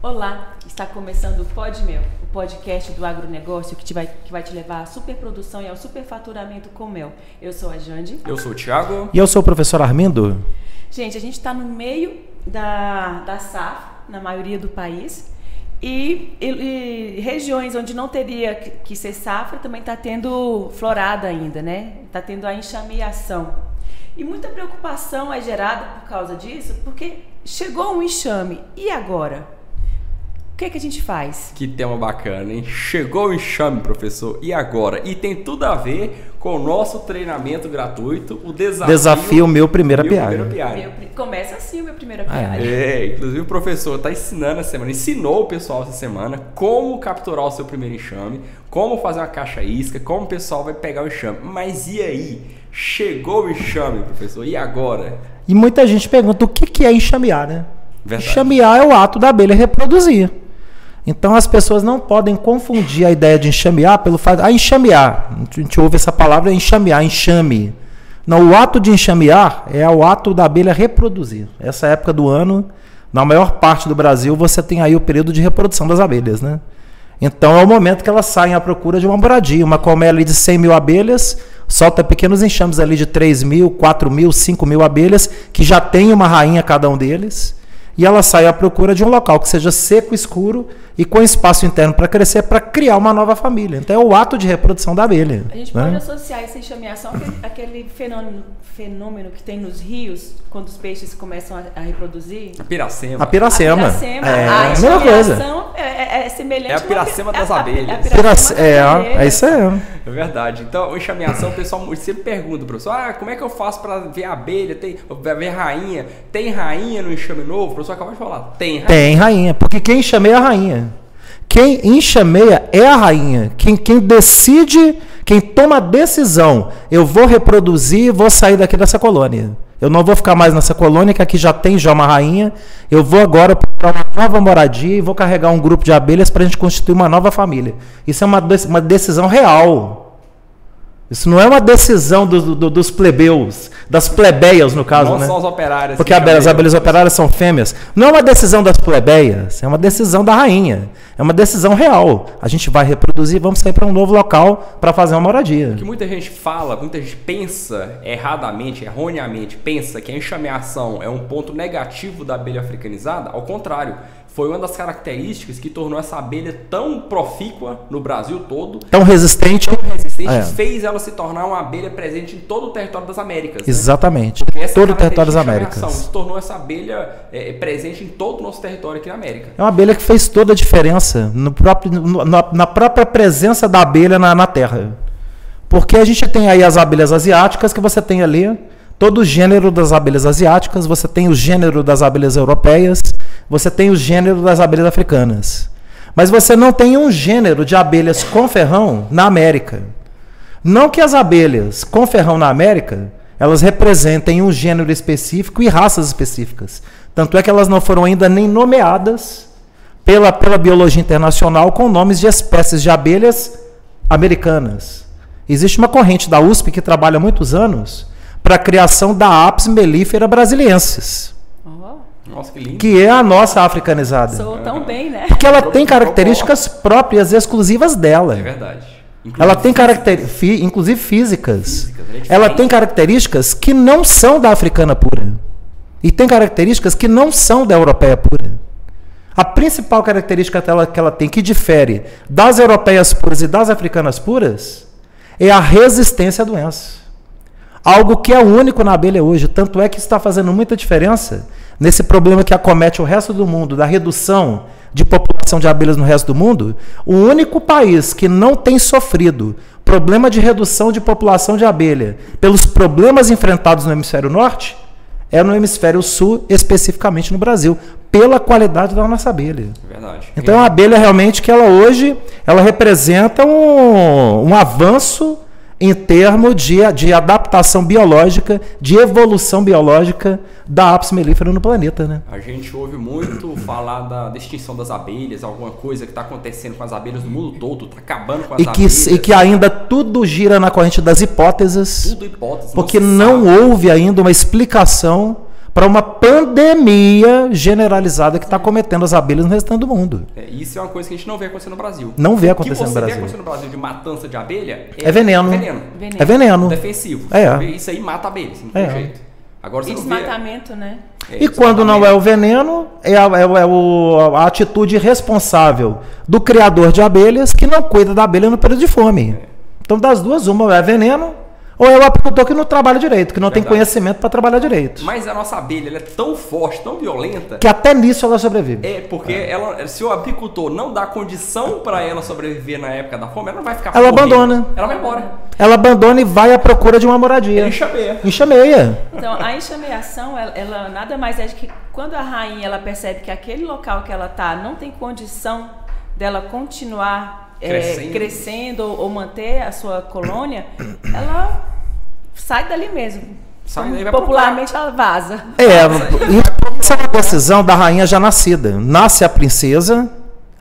Olá, está começando o Pod Mel, o podcast do agronegócio que vai te levar à superprodução e ao superfaturamento com mel. Eu sou a Jande. Eu sou o Thiago. E eu sou o professor Armindo. Gente, a gente está no meio da safra, na maioria do país, e regiões onde não teria que ser safra também está tendo florada ainda, né? Está tendo a enxameação. E muita preocupação é gerada por causa disso, porque chegou um enxame, e agora? O que a gente faz? Que tema bacana, hein? Chegou o enxame, professor. E agora? E tem tudo a ver com o nosso treinamento gratuito, o Desafio Meu Primeira Piada. Começa assim o Meu Primeira Piada. Inclusive o professor está ensinando essa semana, ensinou o pessoal essa semana como capturar o seu primeiro enxame, como fazer uma caixa isca, como o pessoal vai pegar o enxame. Mas e aí? Chegou o enxame, professor. E agora? E muita gente pergunta o que é enxamear, né? Verdade. Enxamear é o ato da abelha reproduzir. Então as pessoas não podem confundir a ideia de enxamear pelo fato de enxamear. A gente ouve essa palavra enxamear, enxame. Não, o ato de enxamear é o ato da abelha reproduzir. Essa época do ano, na maior parte do Brasil, você tem aí o período de reprodução das abelhas, né? Então é o momento que elas saem à procura de uma moradia. Uma colmeia ali de 100 mil abelhas, solta pequenos enxames ali de 3 mil, 4 mil, 5 mil abelhas, que já tem uma rainha cada um deles. E ela sai à procura de um local que seja seco, escuro e com espaço interno para crescer, para criar uma nova família. Então é o ato de reprodução da abelha. A gente pode associar essa enxameação àquele fenômeno que tem nos rios, quando os peixes começam a reproduzir. A piracema. A piracema. A enxameação é semelhante. É a piracema das abelhas. É isso aí. É verdade. Então, a enxameação, o pessoal sempre pergunta, professor, como é que eu faço para ver a abelha, ver rainha? Tem rainha no enxame novo? O professor acabou de falar, tem rainha. Tem rainha, porque quem enxameia é a rainha. Quem enxameia é a rainha. Quem decide, quem toma a decisão, eu vou reproduzir, vou sair daqui dessa colônia. Eu não vou ficar mais nessa colônia, que aqui já tem uma rainha. Eu vou agora para uma nova moradia e vou carregar um grupo de abelhas para a gente constituir uma nova família. Isso é uma decisão real. Isso não é uma decisão dos plebeus, das plebeias, no caso, não né? São os operários. Porque as abelhas operárias são fêmeas. Não é uma decisão das plebeias, é uma decisão da rainha. É uma decisão real. A gente vai reproduzir, vamos sair para um novo local para fazer uma moradia. O que muita gente fala, muita gente pensa erradamente, erroneamente, pensa que a enxameação é um ponto negativo da abelha africanizada. Ao contrário, foi uma das características que tornou essa abelha tão profícua no Brasil todo. Tão resistente. Fez ela se tornar uma abelha presente em todo o território das Américas. Exatamente. Né? Todo o território das Américas. Se tornou essa abelha presente em todo o nosso território aqui na América. É uma abelha que fez toda a diferença na própria presença da abelha na Terra. Porque a gente tem aí as abelhas asiáticas, que você tem ali todo o gênero das abelhas asiáticas, você tem o gênero das abelhas europeias, você tem o gênero das abelhas africanas. Mas você não tem um gênero de abelhas com ferrão na América. Não que as abelhas com ferrão na América, elas representem um gênero específico e raças específicas. Tanto é que elas não foram ainda nem nomeadas pela biologia internacional com nomes de espécies de abelhas americanas. Existe uma corrente da USP que trabalha há muitos anos para a criação da Apis mellifera brasiliensis. Nossa, que lindo. Que é a nossa africanizada. Soou tão bem, né? Porque ela tem características próprias e exclusivas dela. É verdade. Ela tem características, inclusive físicas. Ela tem características que não são da africana pura. E tem características que não são da europeia pura. A principal característica que ela tem, que difere das europeias puras e das africanas puras, é a resistência à doença. Algo que é único na abelha hoje. Tanto é que está fazendo muita diferença nesse problema que acomete o resto do mundo, da redução de população de abelhas no resto do mundo. O único país que não tem sofrido problema de redução de população de abelha pelos problemas enfrentados no hemisfério norte é no hemisfério sul, especificamente no Brasil, pela qualidade da nossa abelha. Verdade. Então é uma abelha realmente que hoje representa um avanço em termos de adaptação biológica, de evolução biológica da Apis mellifera no planeta, né? A gente ouve muito falar da extinção das abelhas, alguma coisa que está acontecendo com as abelhas no mundo todo, está acabando com as abelhas. E que ainda tudo gira na corrente das hipóteses. Tudo hipótese. Porque não houve ainda uma explicação para uma pandemia generalizada que está cometendo as abelhas no restante do mundo. Isso é uma coisa que a gente não vê acontecer no Brasil. Não vê acontecer no Brasil. O que você vê acontecer no Brasil de matança de abelha é veneno. É veneno. Defensivo. Isso aí mata abelhas, não tem jeito. Agora você desmatamento, né? E quando não é o veneno, é a atitude responsável do criador de abelhas que não cuida da abelha no período de fome. Então, das duas, uma é veneno ou é o apicultor que não trabalha direito, que não tem conhecimento para trabalhar direito. Mas a nossa abelha ela é tão forte, tão violenta... que até nisso ela sobrevive. Porque ela, se o apicultor não dá condição para ela sobreviver na época da fome, ela não vai ficar... Ela abandona. Ela vai embora. Ela abandona e vai à procura de uma moradia. Ela enxameia. Enxameia. Então, a enxameação, ela nada mais é de que quando a rainha ela percebe que aquele local que ela está não tem condição dela continuar crescendo ou manter a sua colônia, ela sai dali mesmo. Popularmente ela vaza. Isso é uma decisão da rainha já nascida. Nasce a princesa,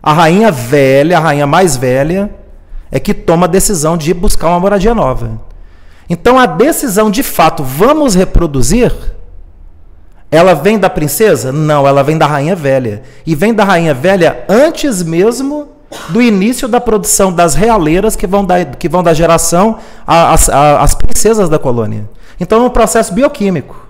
a rainha velha, a rainha mais velha, é que toma a decisão de ir buscar uma moradia nova. Então a decisão de fato, vamos reproduzir, ela vem da princesa? Não, ela vem da rainha velha. E vem da rainha velha antes mesmo do início da produção das realeiras que vão dar geração às princesas da colônia. Então é um processo bioquímico.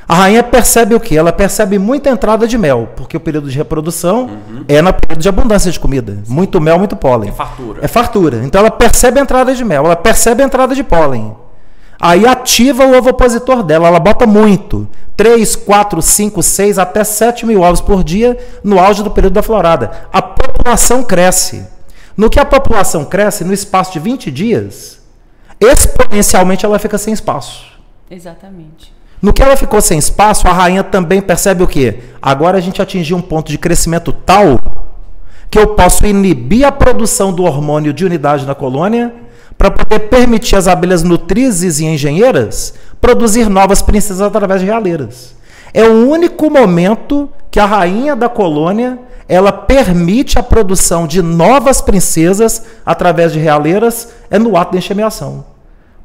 A rainha percebe o quê? Ela percebe muita entrada de mel, porque o período de reprodução é no período de abundância de comida. Muito mel, muito pólen. É fartura. Então ela percebe a entrada de mel, ela percebe a entrada de pólen. Aí ativa o ovopositor dela, ela bota muito. 3, 4, 5, 6, até 7 mil ovos por dia no auge do período da florada. A população cresce. No que a população cresce, no espaço de 20 dias, exponencialmente ela fica sem espaço. Exatamente. No que ela ficou sem espaço, a rainha também percebe o quê? Agora a gente atingiu um ponto de crescimento tal que eu posso inibir a produção do hormônio de unidade na colônia para poder permitir às abelhas nutrizes e engenheiras produzir novas princesas através de realeiras. É o único momento que a rainha da colônia ela permite a produção de novas princesas através de realeiras, é no ato da enxameação.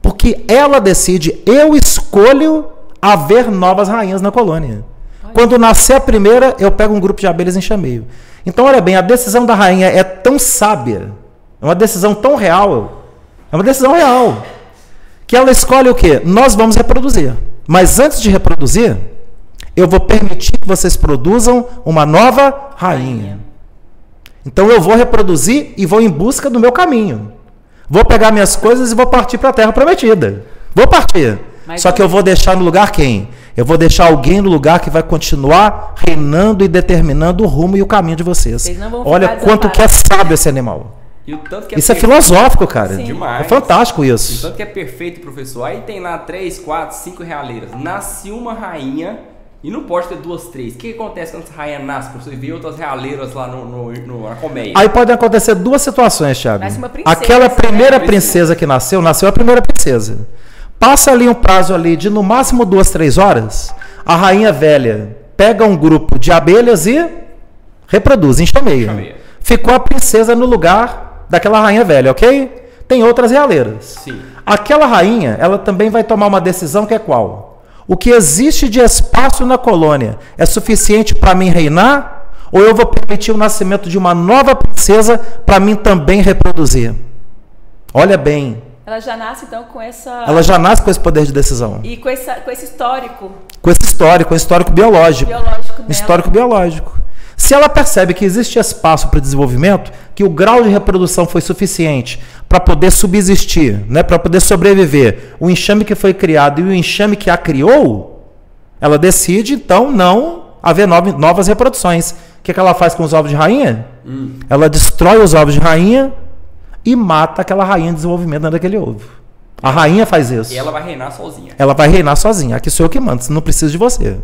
Porque ela decide, eu escolho haver novas rainhas na colônia. Quando nascer a primeira, eu pego um grupo de abelhas e enxameio. Então, olha bem, a decisão da rainha é tão sábia, é uma decisão tão real, é uma decisão real, que ela escolhe o quê? Nós vamos reproduzir. Mas antes de reproduzir, eu vou permitir que vocês produzam uma nova rainha. Então eu vou reproduzir e vou em busca do meu caminho. Vou pegar minhas coisas e vou partir para a Terra Prometida. Vou partir. Só que eu vou deixar no lugar quem? Eu vou deixar alguém no lugar que vai continuar reinando e determinando o rumo e o caminho de vocês. Olha quanto que é sábio esse animal. E o tanto que isso é filosófico, cara. Demais. É fantástico isso. O tanto que é perfeito, professor. Aí tem lá 3, 4, 5 realeiras. Nasce uma rainha e não pode ter 2, 3. O que acontece quando essa rainha nasce? Você vê outras realeiras lá na colmeia. Aí podem acontecer duas situações, Thiago. Aquela primeira princesa que nasceu a primeira princesa. Passa ali um prazo ali de no máximo 2, 3 horas. A rainha velha pega um grupo de abelhas e reproduz, enxameia. Ficou a princesa no lugar daquela rainha velha, ok? Tem outras realeiras. Sim. Aquela rainha, ela também vai tomar uma decisão que é qual? O que existe de espaço na colônia é suficiente para mim reinar? Ou eu vou permitir o nascimento de uma nova princesa para mim também reproduzir? Olha bem. Ela já nasce, então, com essa... Ela já nasce com esse poder de decisão. E com esse histórico. Com esse histórico biológico. Histórico biológico. Se ela percebe que existe espaço para desenvolvimento, que o grau de reprodução foi suficiente para poder subsistir, né, para poder sobreviver, o enxame que foi criado e o enxame que a criou, ela decide, então, não haver novas reproduções. O que ela faz com os ovos de rainha? Ela destrói os ovos de rainha e mata aquela rainha em desenvolvimento dentro daquele ovo. A rainha faz isso. E ela vai reinar sozinha. Ela vai reinar sozinha. Aqui sou eu que mando, não preciso de você.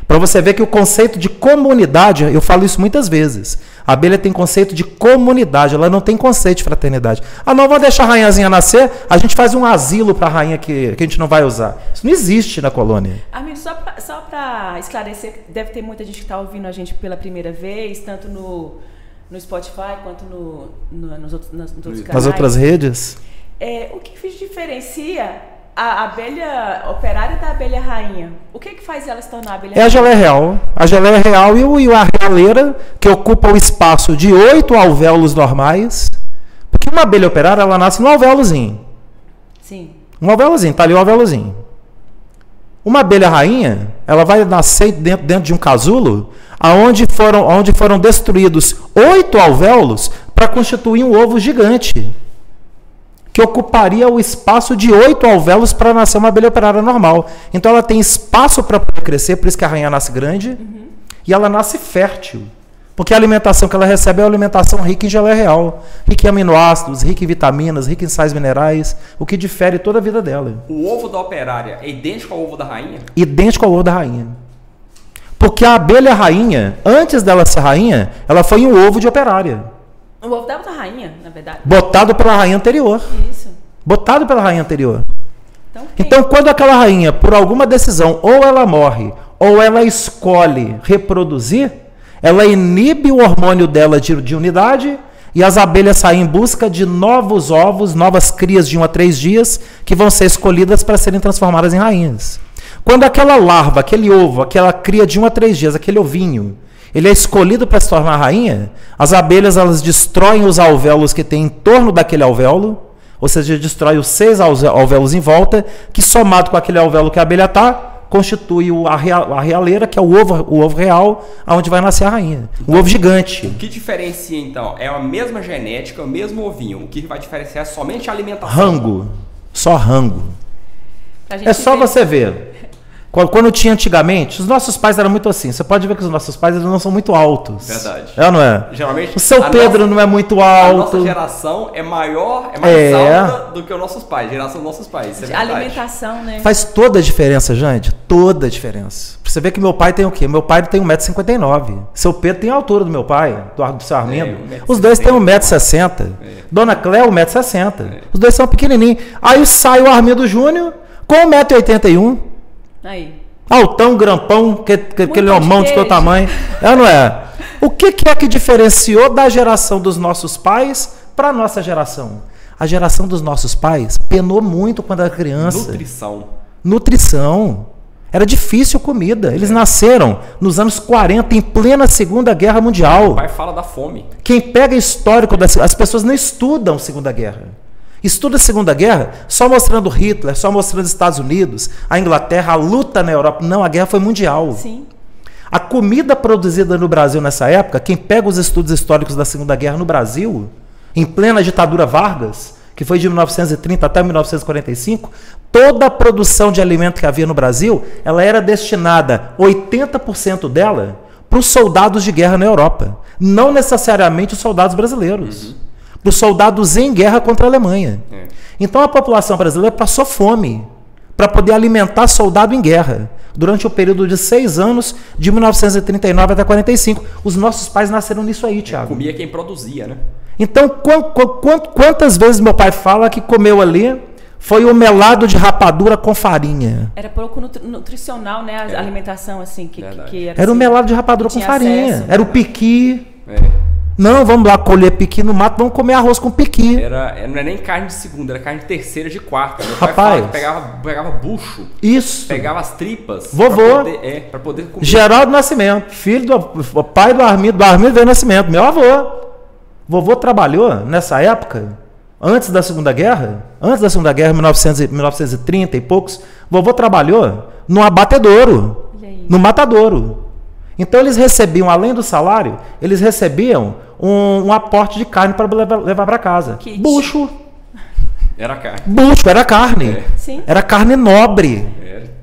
Para você ver que o conceito de comunidade, eu falo isso muitas vezes. A abelha tem conceito de comunidade, ela não tem conceito de fraternidade. Ah, não, vamos deixar a rainhazinha nascer, a gente faz um asilo para a rainha que a gente não vai usar. Isso não existe na colônia. Amigo, só para esclarecer, deve ter muita gente que está ouvindo a gente pela primeira vez, tanto no Spotify quanto nos outros canais. Nas outras redes. O que diferencia a abelha operária da abelha rainha, o que faz ela se tornar abelha rainha? É a geleia real. A geleia real e a realeira, que ocupa o espaço de 8 alvéolos normais. Porque uma abelha operária, ela nasce num alvéolozinho. Sim. Um alvéolozinho, tá ali o alvéolozinho. Uma abelha rainha, ela vai nascer dentro de um casulo, onde foram destruídos 8 alvéolos para constituir um ovo gigante, que ocuparia o espaço de 8 alvéolos para nascer uma abelha operária normal. Então ela tem espaço para poder crescer, por isso que a rainha nasce grande, e ela nasce fértil. Porque a alimentação que ela recebe é uma alimentação rica em geleia real, rica em aminoácidos, rica em vitaminas, rica em sais minerais, o que difere toda a vida dela. O ovo da operária é idêntico ao ovo da rainha? Idêntico ao ovo da rainha. Porque a abelha rainha, antes dela ser rainha, ela foi um ovo de operária. O ovo da rainha, na verdade. Botado pela rainha anterior. Isso. Botado pela rainha anterior. Então, quando aquela rainha, por alguma decisão, ou ela morre, ou ela escolhe reproduzir, ela inibe o hormônio dela de unidade e as abelhas saem em busca de novos ovos, novas crias de 1 a 3 dias, que vão ser escolhidas para serem transformadas em rainhas. Quando aquela larva, aquele ovo, aquela cria de 1 a 3 dias, aquele ovinho, ele é escolhido para se tornar rainha, as abelhas elas destroem os alvéolos que tem em torno daquele alvéolo, ou seja, destrói os 6 alvéolos em volta, que somado com aquele alvéolo que a abelha está, constitui a realeira, que é o ovo real, onde vai nascer a rainha. O ovo gigante. O que diferencia, então? É a mesma genética, o mesmo ovinho. O que vai diferenciar é somente a alimentação. Rango. Só rango. É só você ver. Quando tinha antigamente, os nossos pais eram muito assim. Você pode ver que os nossos pais eles não são muito altos. Verdade. É ou não é? Geralmente, o seu Pedro não é muito alto. A nossa geração é maior, é mais alta do que os nossos pais. Geração dos nossos pais. Isso é a alimentação, né? Faz toda a diferença, gente. Toda a diferença. Pra você ver que meu pai tem o quê? Meu pai tem 1,59 m. Seu Pedro tem a altura do meu pai, do seu Armindo. Os dois têm 1,60 m. Dona Cléo, 1,60 m. Os dois são pequenininhos. Aí sai o Armindo Júnior com 1,81 m. Aí. Altão, grampão, aquele homão de todo tamanho. É ou não é? O que é que diferenciou da geração dos nossos pais para a nossa geração? A geração dos nossos pais penou muito quando era criança. Nutrição. Era difícil comida. Eles nasceram nos anos 40, em plena Segunda Guerra Mundial. O pai fala da fome. Quem pega histórico, as pessoas não estudam Segunda Guerra. Estuda a Segunda Guerra só mostrando Hitler, só mostrando os Estados Unidos, a Inglaterra, a luta na Europa. Não, a guerra foi mundial. Sim. A comida produzida no Brasil nessa época, quem pega os estudos históricos da Segunda Guerra no Brasil, em plena ditadura Vargas, que foi de 1930 até 1945, toda a produção de alimento que havia no Brasil, ela era destinada, 80% dela, para os soldados de guerra na Europa. Não necessariamente os soldados brasileiros. Para os soldados em guerra contra a Alemanha. Então a população brasileira passou fome para poder alimentar soldado em guerra durante o período de 6 anos, de 1939 até 45. Os nossos pais nasceram nisso aí, Thiago. Comia quem produzia, né? Então, quantas vezes meu pai fala que comeu ali foi o melado de rapadura com farinha? Era pouco nutricional, né? A alimentação, assim, que era assim, o melado de rapadura com farinha. Acesso, era o piqui. Não, vamos lá colher piqui no mato, vamos comer arroz com piqui. Não é nem carne de segunda, era carne de terceira, de quarta. Meu pai falava que pegava bucho. Isso. Pegava as tripas. Vovô. Pra poder comer. Geraldo Nascimento, filho do pai do Armindo veio Nascimento, meu avô. Vovô trabalhou nessa época, antes da Segunda Guerra, 1930 e poucos, vovô trabalhou no abatedouro, no matadouro. Então eles recebiam, além do salário, eles recebiam um aporte de carne para levar para casa. Kit. Bucho. Era carne. Bucho, era carne. Sim. Era carne nobre.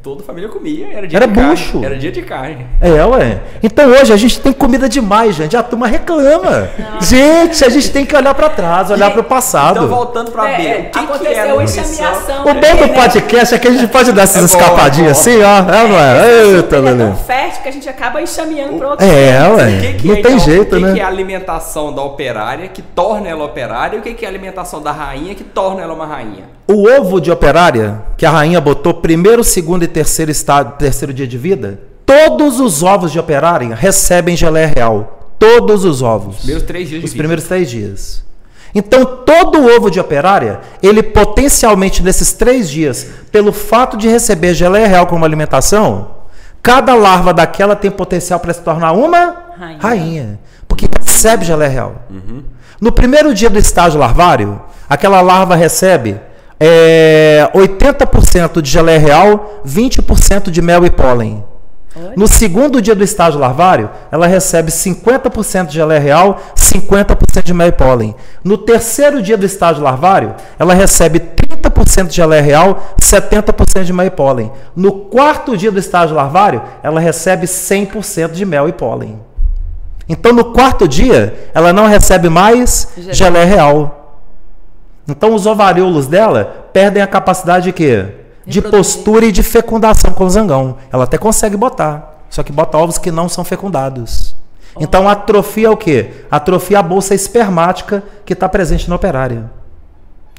Toda a família comia, era dia de bucho. Carne. Era dia de carne. Ué. Então hoje a gente tem comida demais, gente. A turma reclama. Gente, a gente tem que olhar para trás, olhar para o passado. Então voltando para a abelha, aconteceu enxameação. O bom do podcast é que a gente pode dar essas escapadinhas assim, ó. Não é? Eita, é tão fértil que a gente acaba enxameando para outro. Ué. Não tem jeito, né? O que é a alimentação da operária que torna ela operária e o que é a alimentação da rainha que torna ela uma rainha? O ovo de operária, que a rainha botou primeiro, segundo e terceiro dia de vida, todos os ovos de operária recebem geleia real. Todos os ovos. Os primeiros 3 dias de vida. Os primeiros 3 dias. Então, todo ovo de operária, ele potencialmente, nesses 3 dias, pelo fato de receber geleia real como alimentação, cada larva daquela tem potencial para se tornar uma rainha. Porque recebe geleia real. No primeiro dia do estágio larvário, aquela larva recebe 80% de geleia real, 20% de mel e pólen. No segundo dia do estágio larvário, ela recebe 50% de geleia real, 50% de mel e pólen. No terceiro dia do estágio larvário, ela recebe 30% de geleia real, 70% de mel e pólen. No quarto dia do estágio larvário, ela recebe 100% de mel e pólen. Então, no quarto dia, ela não recebe mais geleia real. Então, os ovaríolos dela perdem a capacidade de quê? De postura e de fecundação com o zangão. Ela até consegue botar, só que bota ovos que não são fecundados. Então, atrofia o quê? Atrofia a bolsa espermática que está presente na operária.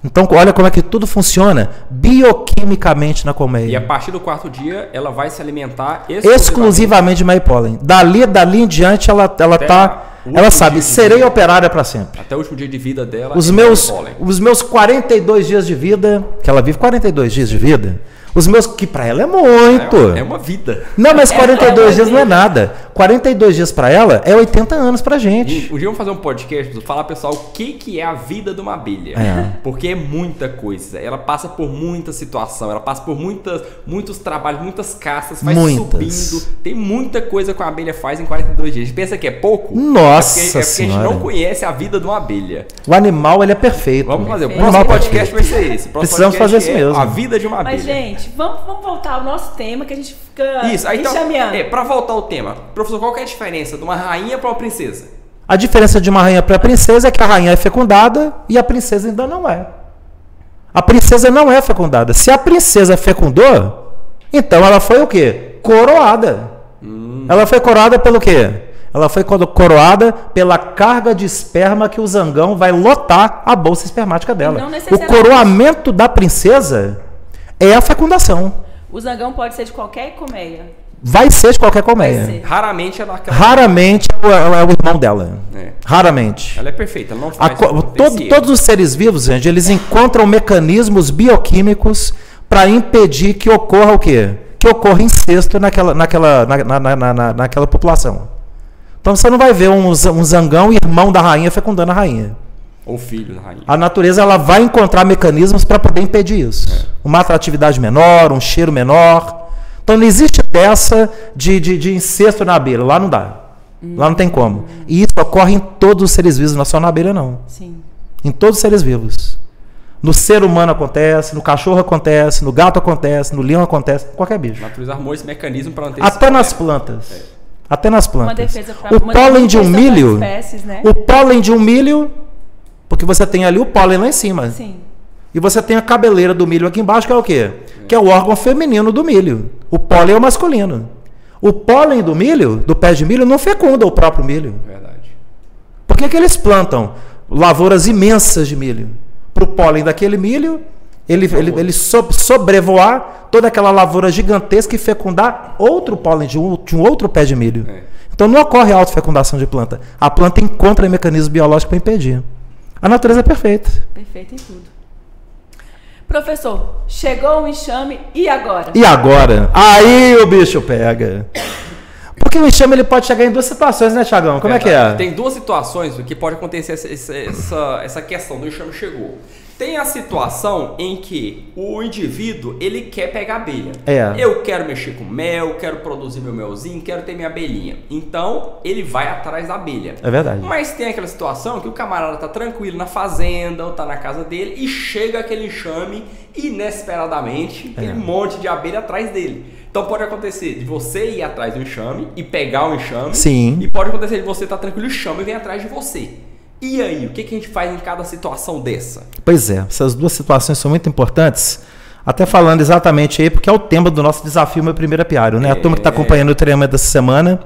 Então, olha como é que tudo funciona bioquimicamente na colmeia. E a partir do quarto dia, ela vai se alimentar exclusivamente de mel e pólen. Dali em diante, ela sabe, serei operária para sempre. Até o último dia de vida dela. Os meus 42 dias de vida, que ela vive 42 dias de vida, que para ela é muito. É uma vida. Não, mas 42 dias não é nada. 42 dias para ela é 80 anos pra gente. Um dia vamos fazer um podcast, falar pessoal o que é a vida de uma abelha. Porque é muita coisa. Ela passa por muita situação, ela passa por muitos trabalhos, muitas caças, vai subindo. Tem muita coisa que a abelha faz em 42 dias. A gente pensa que é pouco? Nossa Senhora. É porque a gente não conhece a vida de uma abelha. O animal, ele é perfeito. Vamos fazer. O próximo podcast vai ser esse. Precisamos fazer isso mesmo. A vida de uma abelha. Mas, gente, vamos voltar ao nosso tema, que a gente fica enxameando. Para voltar ao tema, professor, qual que é a diferença de uma rainha para uma princesa? A diferença de uma rainha para a princesa é que a rainha é fecundada e a princesa ainda não é. A princesa não é fecundada. Se a princesa fecundou, então ela foi o quê? Coroada. Ela foi coroada pelo quê? Ela foi coroada pela carga de esperma que o zangão vai lotar a bolsa espermática dela. O coroamento da princesa é a fecundação. O zangão pode ser de qualquer colmeia. Vai ser de qualquer colmeia. Raramente ela Raramente é o irmão dela. Raramente. Ela é perfeita, ela não faz todos os seres vivos, gente, eles encontram mecanismos bioquímicos para impedir que ocorra o quê? Que ocorra incesto naquela população. Então você não vai ver um zangão irmão da rainha fecundando a rainha. Ou filho da rainha. A natureza ela vai encontrar mecanismos para poder impedir isso. Uma atratividade menor, um cheiro menor. Então não existe dessa de incesto na abelha. Lá não dá. Lá não tem como. E isso ocorre em todos os seres vivos, não é só na abelha, não. Sim. Em todos os seres vivos. No ser humano acontece, no cachorro acontece, no gato acontece, no leão acontece, qualquer bicho. A natureza armou esse mecanismo para manter até nas plantas. Até nas plantas. Uma defesa pra, o pólen de um milho, espécies, né? o pólen de um milho, porque você tem ali o pólen lá em cima. Sim. E você tem a cabeleira do milho aqui embaixo, que é o quê? Que é o órgão feminino do milho. O pólen é o masculino. O pólen do milho, do pé de milho, não fecunda o próprio milho. Verdade. Por que eles plantam lavouras imensas de milho? Para o pólen daquele milho, ele sobrevoar toda aquela lavoura gigantesca e fecundar outro pólen de um outro pé de milho. Então não ocorre autofecundação de planta. A planta encontra mecanismo biológico para impedir. A natureza é perfeita. Perfeita em tudo. Professor, chegou o enxame e agora? E agora? Aí o bicho pega. Porque o enxame ele pode chegar em duas situações, né, Thiagão? Como é que é? Tem duas situações que pode acontecer essa questão do enxame chegou. Tem a situação em que o indivíduo, ele quer pegar abelha. Eu quero mexer com mel, quero produzir meu melzinho, quero ter minha abelhinha. Então, ele vai atrás da abelha. É verdade. Mas tem aquela situação que o camarada tá tranquilo na fazenda, ou tá na casa dele, e chega aquele enxame, inesperadamente, aquele monte de abelha atrás dele. Então pode acontecer de você ir atrás do enxame e pegar o enxame. Sim. E pode acontecer de você estar tranquilo e o enxame vem atrás de você. E aí, o que a gente faz em cada situação dessa? Pois é, essas duas situações são muito importantes. Até falando exatamente aí, porque é o tema do nosso desafio, meu primeiro apiário, né? A turma que está acompanhando o treinamento dessa semana,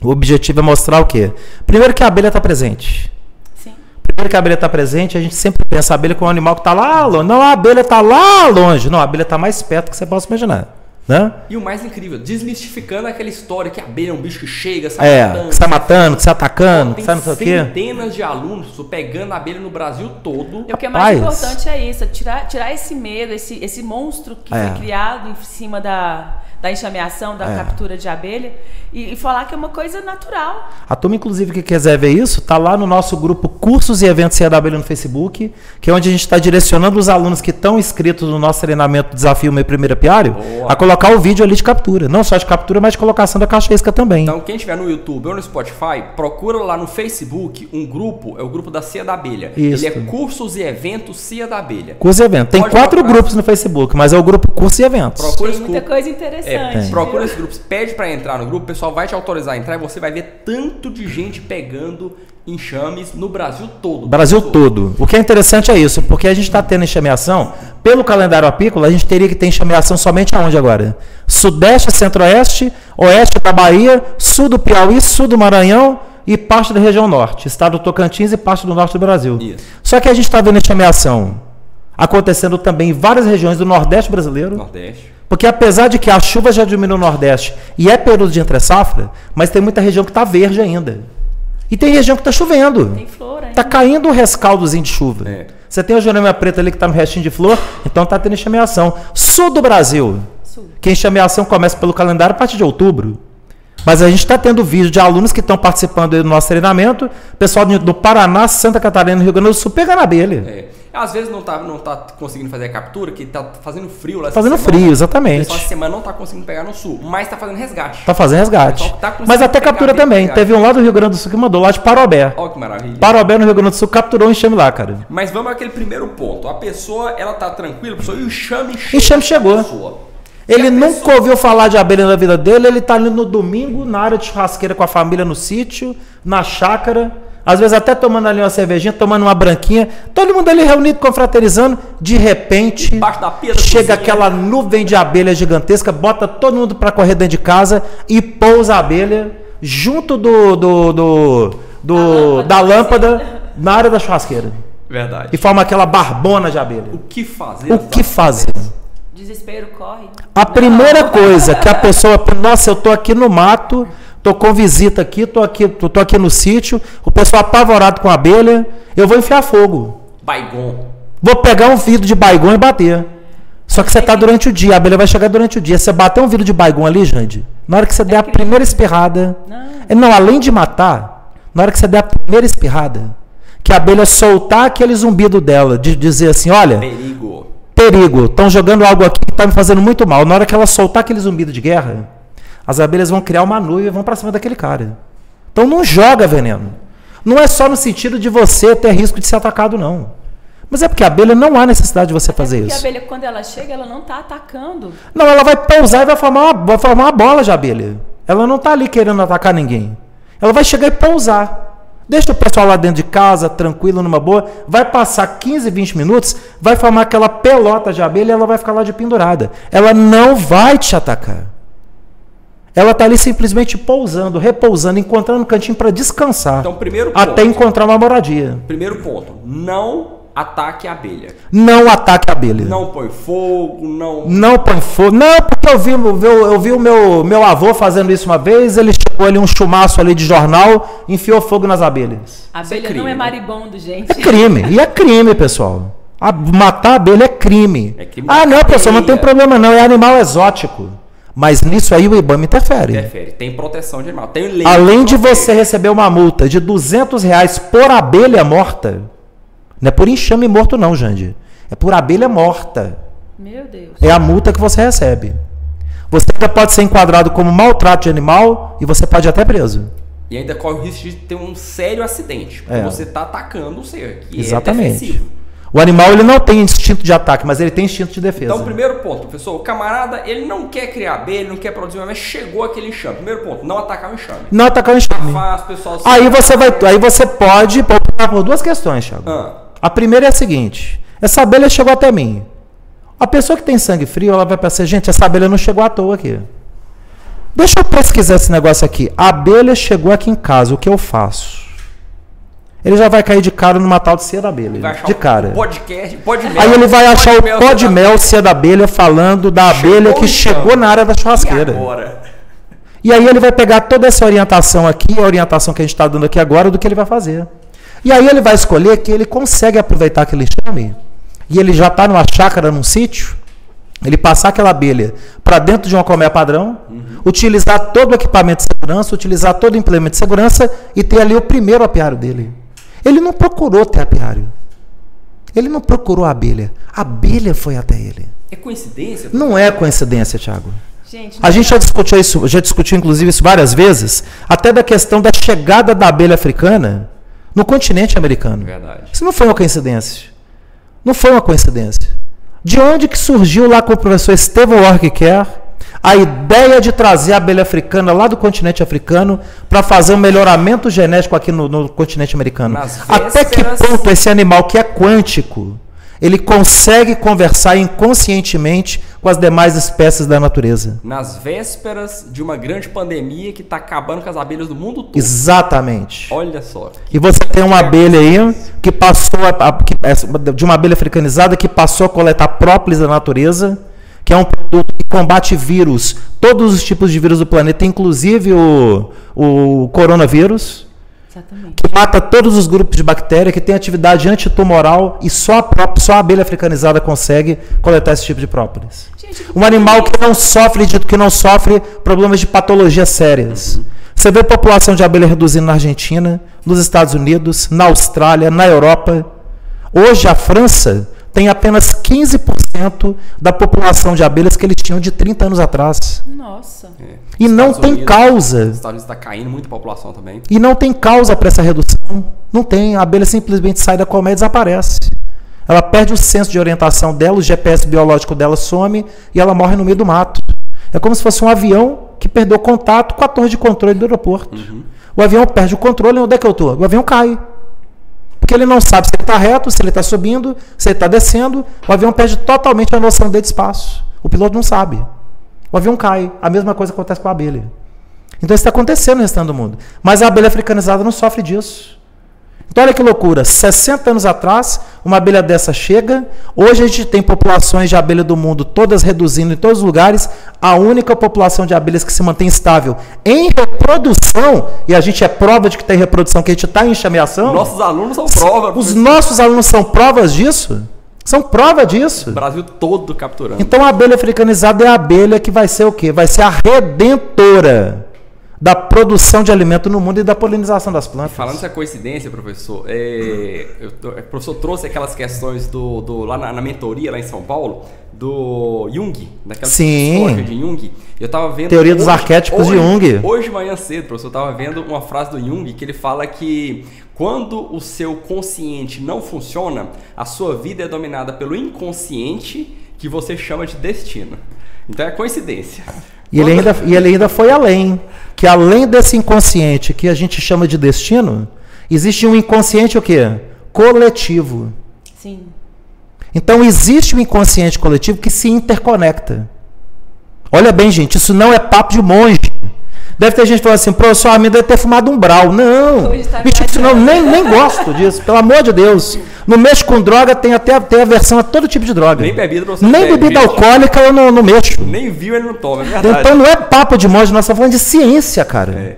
o objetivo é mostrar o quê? Primeiro que a abelha está presente. Sim. Primeiro que a abelha está presente, a gente sempre pensa a abelha como um animal que está lá longe. Não, a abelha está lá longe. Não, a abelha está mais perto que você possa imaginar. Né? E o mais incrível, desmistificando aquela história que a abelha é um bicho que chega, sai matando, que sai matando, que sai atacando, que tem sai não sei o quê. centenas de alunos pegando a abelha no Brasil todo. E o que é mais importante é isso, tirar esse medo, esse monstro que foi criado em cima da enxameação, da captura de abelha, e falar que é uma coisa natural. A turma, inclusive, que quiser ver isso, está lá no nosso grupo Cursos e Eventos Cia da Abelha no Facebook, que é onde a gente está direcionando os alunos que estão inscritos no nosso treinamento Desafio Meu Primeiro Apiário a colocar o vídeo ali de captura. Não só de captura, mas de colocação da caixa isca também. Então, quem estiver no YouTube ou no Spotify, procura lá no Facebook um grupo, é o grupo da Cia da Abelha. Isso. Ele é Cursos e Eventos Cia da Abelha. Cursos e Eventos. Tem 4 grupos no Facebook, mas é o grupo Cursos e Eventos. Procura Tem muita coisa interessante. Procura esses grupos, pede para entrar no grupo, o pessoal vai te autorizar a entrar e você vai ver tanto de gente pegando enxames no Brasil todo. Brasil todo. O que é interessante é isso, porque a gente está tendo enxameação, pelo calendário apícola, a gente teria que ter enxameação somente aonde agora? Sudeste, Centro-Oeste, Oeste da Bahia, Sul do Piauí, Sul do Maranhão e parte da região Norte, estado do Tocantins e parte do Norte do Brasil. Isso. Só que a gente está vendo enxameação acontecendo também em várias regiões do Nordeste brasileiro. Nordeste. Porque apesar de que a chuva já diminuiu no Nordeste e é período de entre-safra, mas tem muita região que está verde ainda. E tem região que está chovendo. Tem flor ainda. Está caindo um rescaldozinho de chuva. Você tem a Jurema Preta ali que está no restinho de flor, então está tendo enxameação. Sul do Brasil, que a enxameação começa pelo calendário a partir de outubro. Mas a gente está tendo vídeo de alunos que estão participando aí do nosso treinamento, pessoal do Paraná, Santa Catarina, Rio Grande do Sul, pegando abelha. Às vezes não tá conseguindo fazer a captura, que tá fazendo frio lá. Fazendo frio, exatamente. Essa semana não tá conseguindo pegar no sul, mas tá fazendo resgate. Tá fazendo resgate. Mas até captura também. Teve um lá do Rio Grande do Sul que mandou, lá de Parobé. Olha que maravilha. Parobé no Rio Grande do Sul capturou um enxame lá, cara. Mas vamos àquele primeiro ponto. A pessoa, ela tá tranquila, pessoal, e o enxame chegou. Ele nunca ouviu falar de abelha na vida dele, ele tá ali no domingo, na área de churrasqueira com a família no sítio, na chácara, às vezes até tomando ali uma cervejinha, tomando uma branquinha, todo mundo ali reunido, confraternizando, de repente, chega aquela nuvem de abelha gigantesca, bota todo mundo para correr dentro de casa e pousa a abelha junto da lâmpada na área da churrasqueira. Verdade. E forma aquela barbona de abelha. O que fazer? O que fazer? Desespero corre. A primeira coisa que a pessoa, nossa, eu tô aqui no mato, tô com visita aqui, tô aqui no sítio, o pessoal apavorado com a abelha, eu vou enfiar fogo. Baigon. Vou pegar um vidro de baigon e bater. Só que você tá durante o dia, a abelha vai chegar durante o dia. Você bater um vidro de baigon ali, Jande, na hora que você der a primeira espirrada, não, além de matar, na hora que você der a primeira espirrada, que a abelha soltar aquele zumbido dela, de dizer assim, olha, perigo, estão jogando algo aqui que está me fazendo muito mal. Na hora que ela soltar aquele zumbido de guerra, as abelhas vão criar uma nuvem e vão para cima daquele cara. Então não joga veneno. Não é só no sentido de você ter risco de ser atacado, não. Mas é porque a abelha não há necessidade de você fazer isso. Porque a abelha, quando ela chega, ela não está atacando. Não, ela vai pousar e vai formar uma bola de abelha. Ela não está ali querendo atacar ninguém. Ela vai chegar e pousar. Deixa o pessoal lá dentro de casa, tranquilo, numa boa. Vai passar 15, 20 minutos, vai formar aquela pelota de abelha e ela vai ficar lá de pendurada. Ela não vai te atacar. Ela está ali simplesmente pousando, repousando, encontrando um cantinho para descansar. Então, primeiro ponto, até encontrar uma moradia. Primeiro ponto, não ataque a abelha. Não ataque a abelha. Não põe fogo, Não põe fogo. Não, porque eu vi o meu avô fazendo isso uma vez, ele chegou ali um chumaço ali de jornal, enfiou fogo nas abelhas. A abelha não é maribondo, gente. É crime. E é crime, pessoal. Matar a abelha é crime. Não, pessoal, não tem problema não, é animal exótico. Mas nisso aí o IBAMA interfere. Tem proteção de animal. Tem lei. Além de você receber uma multa de R$200 por abelha morta, não é por enxame morto não, Jande. É por abelha morta. Meu Deus. É a multa que você recebe. Você ainda pode ser enquadrado como maltrato de animal e você pode ir até preso. E ainda corre o risco de ter um sério acidente. Porque você está atacando o ser, que exatamente. É defensivo. O animal ele não tem instinto de ataque, mas ele tem instinto de defesa. Então, primeiro ponto, professor, o camarada, ele não quer criar abelha, ele não quer produzir, mas chegou aquele enxame. Primeiro ponto, não atacar o enxame. Não atacar o enxame. Aí você pode optar por duas questões, Thiago. A primeira é a seguinte, essa abelha chegou até mim. A pessoa que tem sangue frio, ela vai pensar, gente, essa abelha não chegou à toa aqui. Deixa eu pesquisar esse negócio aqui. A abelha chegou aqui em casa, o que eu faço? ele já vai cair de cara numa tal de cia da abelha. De cara. Podcast, pó de mel. Aí ele vai achar o pó de mel, cia da abelha, falando da abelha que chegou na área da churrasqueira. E agora? E aí ele vai pegar toda essa orientação aqui, a orientação que a gente está dando aqui agora, do que ele vai fazer. E aí ele vai escolher que ele consegue aproveitar aquele enxame, e ele já está numa chácara, num sítio, ele passar aquela abelha para dentro de uma colmeia padrão, utilizar todo o equipamento de segurança, utilizar todo o implemento de segurança e ter ali o primeiro apiário dele. Ele não procurou ter apiário. Ele não procurou a abelha foi até ele. É coincidência? Não é coincidência, Thiago. Gente, A gente já discutiu inclusive isso várias vezes, até da questão da chegada da abelha africana no continente americano. Verdade. Isso não foi uma coincidência. Não foi uma coincidência. De onde que surgiu lá com o professor Estevão Orquiquer a ideia de trazer a abelha africana lá do continente africano para fazer um melhoramento genético aqui no continente americano? Até que ponto esse animal que é quântico, ele consegue conversar inconscientemente com as demais espécies da natureza? Nas vésperas de uma grande pandemia que está acabando com as abelhas do mundo todo. Exatamente. Olha só. E você tem uma abelha aí que passou de uma abelha africanizada que passou a coletar própolis da natureza, que é um produto que combate vírus, todos os tipos de vírus do planeta, inclusive o coronavírus. Exatamente. Que mata todos os grupos de bactéria, que tem atividade antitumoral, e só a abelha africanizada consegue coletar esse tipo de própolis. Um animal que não sofre problemas de patologias sérias. Você vê a população de abelha reduzindo na Argentina, nos Estados Unidos, na Austrália, na Europa. Hoje a França tem apenas 15% da população de abelhas que eles tinham de 30 anos atrás. Nossa. E não tem causa. Os Estados Unidos está caindo muito a população também. E não tem causa para essa redução. Não tem. A abelha simplesmente sai da colmeia e desaparece. Ela perde o senso de orientação dela, o GPS biológico dela some e ela morre no meio do mato. É como se fosse um avião que perdeu contato com a torre de controle do aeroporto. O avião perde o controle, onde é que eu estou? O avião cai. Porque ele não sabe se ele está reto, se ele está subindo, se ele está descendo. O avião perde totalmente a noção dele de espaço. O piloto não sabe. O avião cai. A mesma coisa acontece com a abelha. Então isso está acontecendo no restante do mundo. Mas a abelha africanizada não sofre disso. Então olha que loucura. 60 anos atrás, uma abelha dessa chega. Hoje a gente tem populações de abelha do mundo todas reduzindo em todos os lugares. A única população de abelhas que se mantém estável em reprodução, e a gente é prova de que tem reprodução, que a gente está em enxameação. Nossos alunos são prova. Os nossos alunos são provas disso. São prova disso. O Brasil todo capturando. Então a abelha africanizada é a abelha que vai ser o quê? Vai ser a redentora da produção de alimento no mundo e da polinização das plantas. Falando essa coincidência, professor, o professor trouxe aquelas questões lá na mentoria, lá em São Paulo, do Jung, daquela psicologia de Jung. Eu tava vendo Teoria dos arquétipos de Jung. Hoje de manhã cedo, professor, eu estava vendo uma frase do Jung que ele fala que quando o seu consciente não funciona, a sua vida é dominada pelo inconsciente, que você chama de destino. Então é coincidência. E ele ainda foi além, que além desse inconsciente que a gente chama de destino, existe um inconsciente o quê? Coletivo. Sim. Então existe um inconsciente coletivo que se interconecta. Olha bem, gente, isso não é papo de monge. Deve ter gente falando assim, professor, a minha deve ter fumado um brau. Não, bicho, isso não, nem gosto disso, pelo amor de Deus. No mexo com droga, tem aversão a todo tipo de droga. Nem bebida, nem bebida alcoólica eu não mexo. Nem viu, ele não toma, é verdade. Então não é papo de monge, nós estamos falando de ciência, cara.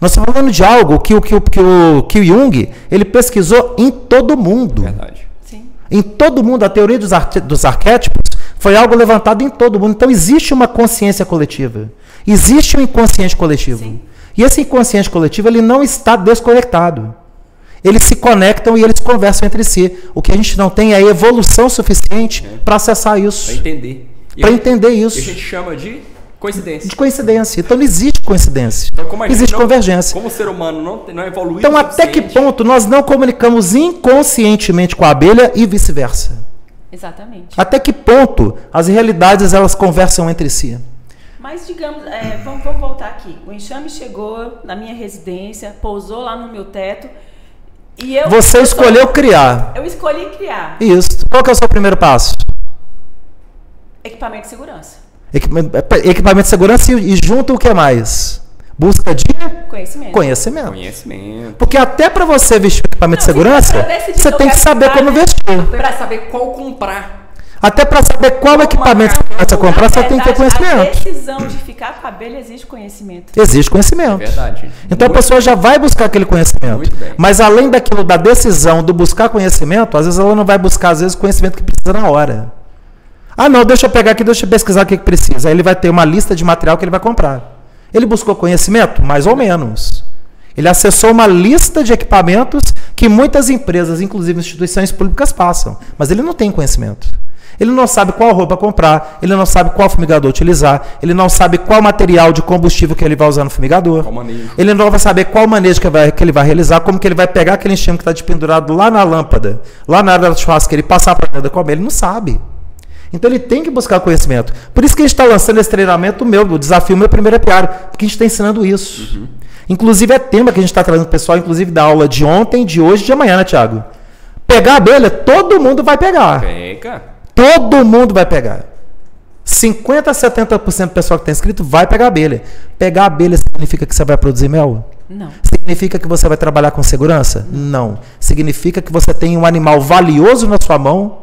Nós estamos falando de algo que o Jung, ele pesquisou em todo mundo. Verdade. Sim. Em todo mundo, a teoria dos arquétipos foi algo levantado em todo mundo. Então existe uma consciência coletiva. Existe um inconsciente coletivo. Sim. E esse inconsciente coletivo ele não está desconectado. Eles se conectam e eles conversam entre si. O que a gente não tem é evolução suficiente para acessar isso. Para entender. Entender isso. E a gente chama de coincidência. De coincidência. Então não existe coincidência. Então, como existe convergência. Como o ser humano não evolui então até que ponto nós não comunicamos inconscientemente com a abelha e vice-versa? Exatamente. Até que ponto as realidades elas conversam entre si? Mas, digamos, vamos voltar aqui. O enxame chegou na minha residência, pousou lá no meu teto. E Você escolheu criar. Eu escolhi criar. Isso. Qual que é o seu primeiro passo? Equipamento de segurança. Equipamento de segurança e junto o que mais? Busca de Conhecimento. conhecimento. Porque até para você vestir o equipamento de segurança, você tem que saber como vestir. Para saber qual comprar. Até para saber qual equipamento você comprar, você tem que ter conhecimento. A decisão de ficar com a abelha exige conhecimento. Existe conhecimento. É verdade. Então a pessoa já vai buscar aquele conhecimento. Muito bem. Mas além daquilo, da decisão do buscar conhecimento, às vezes ela não vai buscar, às vezes, o conhecimento que precisa na hora. Ah, não, deixa eu pegar aqui, deixa eu pesquisar o que precisa. Aí ele vai ter uma lista de material que ele vai comprar. Ele buscou conhecimento? Mais ou menos. Ele acessou uma lista de equipamentos que muitas empresas, inclusive instituições públicas, passam. Mas ele não tem conhecimento. Ele não sabe qual roupa comprar, ele não sabe qual fumigador utilizar, ele não sabe qual material de combustível que ele vai usar no fumigador. Ele não vai saber qual manejo que ele vai realizar, como que ele vai pegar aquele enxame que está despendurado lá na lâmpada, lá na área da churrasqueira e passar para dentro da colmeia. Ele não sabe. Então ele tem que buscar conhecimento. Por isso que a gente está lançando esse treinamento o desafio meu primeiro apiário, porque a gente está ensinando isso. Uhum. Inclusive é tema que a gente está trazendo pro pessoal, inclusive da aula de ontem, de hoje e de amanhã, né, Thiago? Pegar a abelha, todo mundo vai pegar. Pega. Todo mundo vai pegar. 50% a 70% do pessoal que está inscrito vai pegar a abelha. Pegar a abelha significa que você vai produzir mel? Não. Significa que você vai trabalhar com segurança? Não. Significa que você tem um animal valioso na sua mão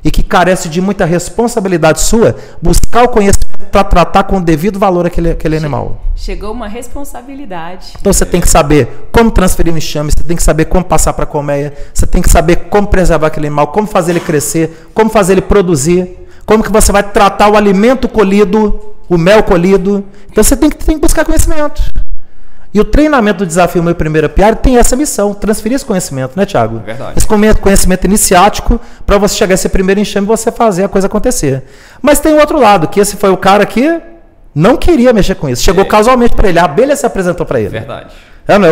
e que carece de muita responsabilidade sua, buscar o conhecimento para tratar com o devido valor aquele animal. Chegou uma responsabilidade. Então você tem que saber como transferir o enxame, você tem que saber como passar para a colmeia, você tem que saber como preservar aquele animal, como fazer ele crescer, como fazer ele produzir, como que você vai tratar o alimento colhido, o mel colhido. Então você tem que buscar conhecimento. E o treinamento do desafio Meu Primeiro Apiário tem essa missão, transferir esse conhecimento, né, Thiago? Verdade. Esse conhecimento iniciático para você chegar a esse primeiro enxame e você fazer a coisa acontecer. Mas tem o outro lado, que esse foi o cara que não queria mexer com isso. Chegou casualmente para ele, a abelha se apresentou para ele. Verdade.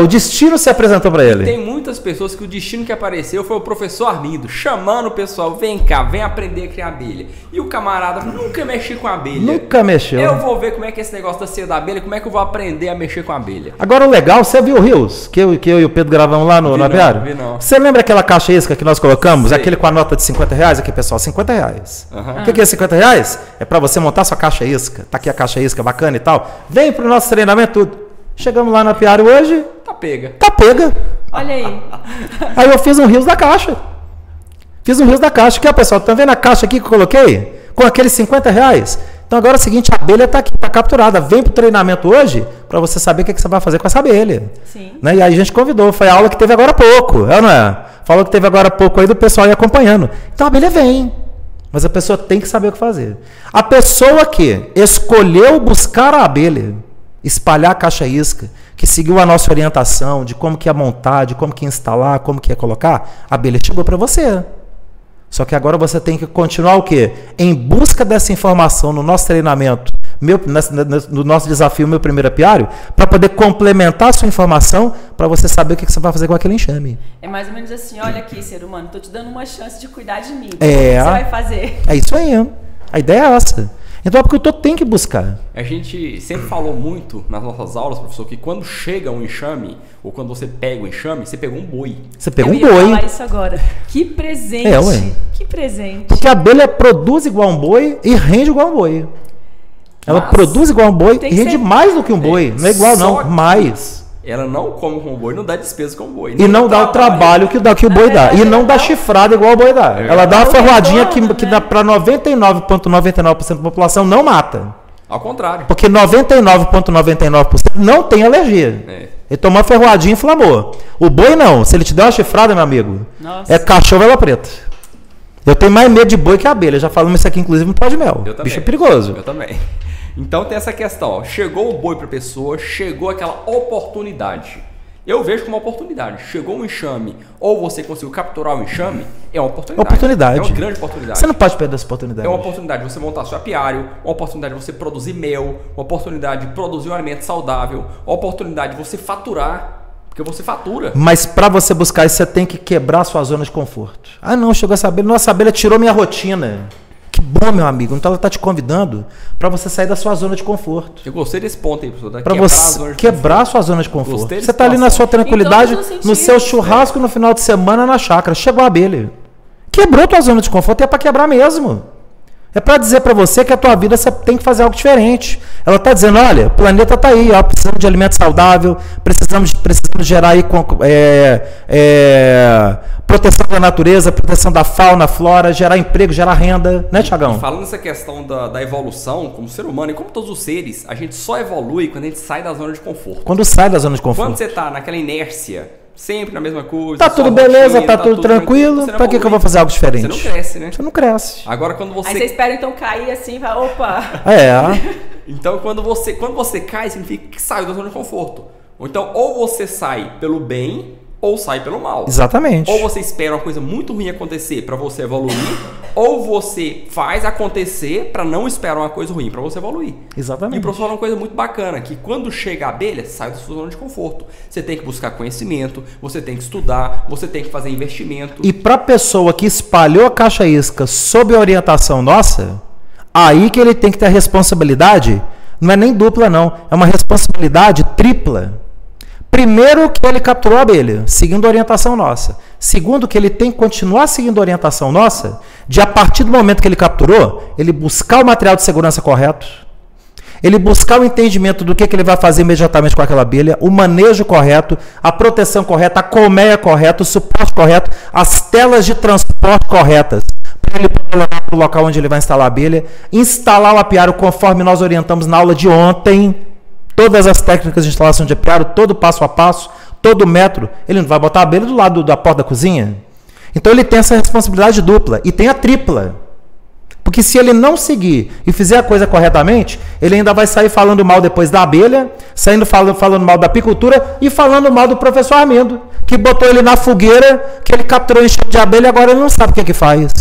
O destino se apresentou para ele. Tem muitas pessoas que o destino que apareceu foi o professor Armindo, chamando o pessoal, vem cá, vem aprender a criar abelha. E o camarada nunca mexeu com a abelha. Nunca mexeu. Eu vou ver como é que é esse negócio da ceia da abelha, como é que eu vou aprender a mexer com a abelha. Agora o legal, você viu o Rios, que eu e o Pedro gravamos lá no apiário? Vi não. Você lembra aquela caixa isca que nós colocamos? Sei. Aquele com a nota de R$50? Aqui, pessoal, R$50. Uhum. O que é R$50? É para você montar sua caixa isca. Tá aqui a caixa isca bacana e tal. Vem pro nosso treinamento tudo. Chegamos lá no apiário hoje. Tá pega. Tá pega. Olha aí. Aí eu fiz um rios da caixa. Aqui, ó, pessoal. Tá vendo a caixa aqui que eu coloquei? Com aqueles R$50. Então agora é o seguinte, a abelha tá aqui, tá capturada. Vem pro treinamento hoje para você saber o que você vai fazer com essa abelha. Sim. Né? E aí a gente convidou. Foi a aula que teve agora há pouco. Não é? Falou que teve agora há pouco aí do pessoal aí acompanhando. Então a abelha vem. Mas a pessoa tem que saber o que fazer. A pessoa que escolheu buscar a abelha, espalhar a caixa isca, que seguiu a nossa orientação de como que ia montar, de como que ia instalar, como que ia colocar, a abelha chegou para você. Só que agora você tem que continuar o quê? Em busca dessa informação no nosso treinamento, no nosso desafio Meu Primeiro Apiário, para poder complementar a sua informação, para você saber o que você vai fazer com aquele enxame. É mais ou menos assim, olha aqui, ser humano, estou te dando uma chance de cuidar de mim. O que você vai fazer? É isso aí. A ideia é essa. Então é porque eu tenho que buscar. A gente sempre falou muito nas nossas aulas, professor, que quando chega um enxame, ou quando você pega o enxame, você pegou um boi. Você pegou um boi. Eu ia falar boi. isso agora. Que presente. Ué. Que presente. Porque a abelha produz igual um boi e rende igual um boi. Ela produz igual um boi e rende mais do que um boi. Não é igual não, mais. Ela não come com o boi, não dá despesa com o boi. E não dá o trabalho que o boi dá. E não dá chifrada igual o boi dá. Ela dá uma ferroadinha que dá para 99,99% da população não mata. Ao contrário. Porque 99,99% não tem alergia. Ele tomou uma ferroadinha e inflamou. O boi não. Se ele te der uma chifrada, meu amigo, é cachorro vela preta. Eu tenho mais medo de boi que abelha. Já falamos isso aqui, inclusive, no pó de mel. Eu também. Bicho é perigoso. Eu também. Então tem essa questão, ó. Chegou o boi para a pessoa, chegou aquela oportunidade. Eu vejo como uma oportunidade. Chegou um enxame, ou você conseguiu capturar o enxame, é uma oportunidade. É uma grande oportunidade. Você não pode perder essa oportunidade. É uma oportunidade de você montar seu apiário, uma oportunidade de você produzir mel, uma oportunidade de produzir um alimento saudável, uma oportunidade de você faturar, porque você fatura. Mas para você buscar isso, você tem que quebrar a sua zona de conforto. Ah não, chegou essa abelha, nossa, a abelha tirou minha rotina. Que bom, meu amigo. Então ela está te convidando para você sair da sua zona de conforto. Eu gostei desse ponto aí, professor. Para você quebrar a sua zona de conforto. Você está ali na sua tranquilidade, no seu churrasco no final de semana na chácara. Chegou a abelha. Quebrou a tua zona de conforto e é para quebrar mesmo. É para dizer para você que a tua vida você tem que fazer algo diferente. Ela está dizendo, olha, o planeta está aí, ó, precisamos de alimento saudável, precisamos gerar aí proteção da natureza, proteção da fauna, flora, gerar emprego, gerar renda, né, Tiagão? Falando nessa questão da evolução, como ser humano e como todos os seres, a gente só evolui quando a gente sai da zona de conforto. Quando sai da zona de conforto. Quando você está naquela inércia, sempre na mesma coisa. Tá tudo beleza, tá tudo tranquilo. Pra que eu vou fazer algo diferente? Você não cresce, né? Você não cresce. Agora quando você... Aí você espera então cair assim, vai, opa. Então quando você cai, significa que saiu da zona de conforto. Então ou você sai pelo bem ou sai pelo mal. Exatamente. Ou você espera uma coisa muito ruim acontecer para você evoluir, ou você faz acontecer para não esperar uma coisa ruim para você evoluir. Exatamente. E o professor falou uma coisa muito bacana, que quando chega a abelha, sai da sua zona de conforto. Você tem que buscar conhecimento, você tem que estudar, você tem que fazer investimento. E para a pessoa que espalhou a caixa isca sob a orientação nossa, aí que ele tem que ter a responsabilidade, não é nem dupla não, é uma responsabilidade tripla. Primeiro, que ele capturou a abelha, seguindo a orientação nossa. Segundo, que ele tem que continuar seguindo a orientação nossa, de a partir do momento que ele capturou, ele buscar o material de segurança correto, ele buscar o entendimento do que ele vai fazer imediatamente com aquela abelha, o manejo correto, a proteção correta, a colmeia correta, o suporte correto, as telas de transporte corretas, para ele poder levar para o local onde ele vai instalar a abelha, instalar o apiário conforme nós orientamos na aula de ontem. Todas as técnicas de instalação de apiário, todo passo a passo, todo metro. Ele não vai botar a abelha do lado da porta da cozinha. Então ele tem essa responsabilidade dupla e tem a tripla. Porque se ele não seguir e fizer a coisa corretamente, ele ainda vai sair falando mal depois da abelha, saindo falando mal da apicultura e falando mal do professor Armindo, que botou ele na fogueira, que ele capturou enxame de abelha e agora ele não sabe o que faz.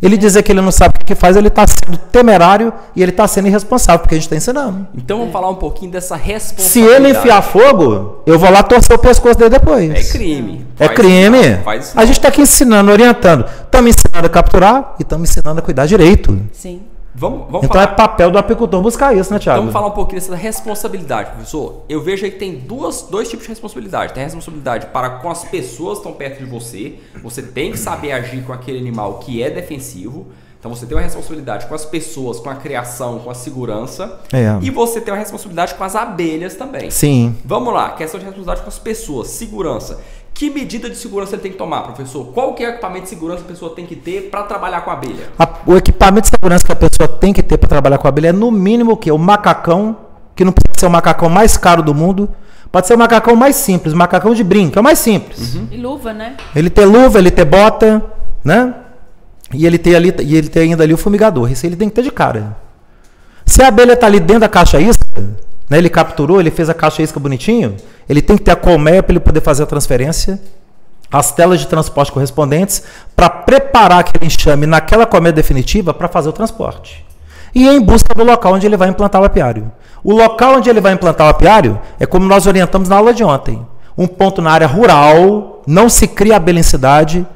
Ele dizer que ele não sabe o que faz, ele está sendo temerário e ele está sendo irresponsável, porque a gente está ensinando. Então vamos falar um pouquinho dessa responsabilidade. Se ele enfiar fogo, eu vou lá torcer o pescoço dele depois. É crime. É crime. Faz isso. A gente está aqui ensinando, orientando. Estamos ensinando a capturar e estamos ensinando a cuidar direito. Sim. Vamos então falar... é papel do apicultor buscar isso, né, Thiago? Vamos falar um pouquinho dessa responsabilidade, professor. Eu vejo aí que tem dois tipos de responsabilidade. Tem a responsabilidade para com as pessoas que estão perto de você. Você tem que saber agir com aquele animal que é defensivo. Então você tem uma responsabilidade com as pessoas, com a criação, com a segurança. E você tem uma responsabilidade com as abelhas também. Sim. Vamos lá, questão de responsabilidade com as pessoas, segurança. Que medida de segurança ele tem que tomar, professor? Qual que é o equipamento de segurança que a pessoa tem que ter para trabalhar com a abelha? O equipamento de segurança que a pessoa tem que ter para trabalhar com a abelha é no mínimo o quê? O macacão, que não precisa ser o macacão mais caro do mundo. Pode ser o macacão mais simples, o macacão de brinco, é o mais simples. E luva, né? Ele ter luva, ele ter bota, né? E ele ter ainda ali o fumigador. Isso ele tem que ter de cara. Se a abelha está ali dentro da caixa isca, né, ele capturou, ele fez a caixa isca bonitinho, ele tem que ter a colmeia para ele poder fazer a transferência, as telas de transporte correspondentes, para preparar aquele enxame naquela colmeia definitiva para fazer o transporte. E em busca do local onde ele vai implantar o apiário. O local onde ele vai implantar o apiário é como nós orientamos na aula de ontem. Um ponto na área rural, não se cria abelha em cidade,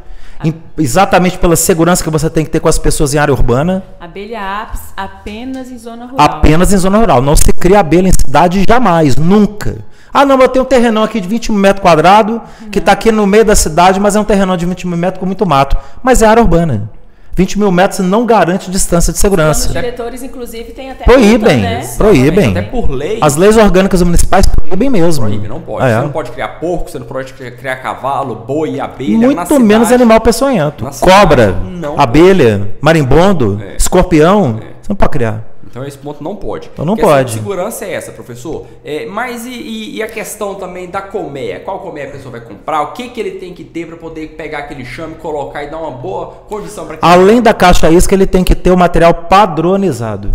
exatamente pela segurança que você tem que ter com as pessoas em área urbana. Abelha apis apenas em zona rural. Apenas em zona rural. Não se cria abelha em cidade jamais, nunca. Ah, não, eu tenho um terrenão aqui de 20 mil metros quadrados, que está aqui no meio da cidade, mas é um terrenão de 20 mil metros com muito mato. Mas é área urbana. 20 mil metros não garante distância de segurança. Os diretores, inclusive, têm até... Proíbem, multa, né? proíbem. Até por lei. As leis orgânicas municipais proíbem mesmo. Proíbem, não pode. Você não pode criar porco, você não pode criar cavalo, boi, abelha. Muito menos animal peçonhento. Cobra, abelha, marimbondo, escorpião. Você não pode criar. Então esse ponto não pode. Então não pode. A segurança é essa, professor. Mas e a questão também da colmeia? Qual colmeia a pessoa vai comprar? O que ele tem que ter para poder pegar aquele enxame, colocar e dar uma boa condição para aquele... Além da caixa isca, ele tem que ter o material padronizado.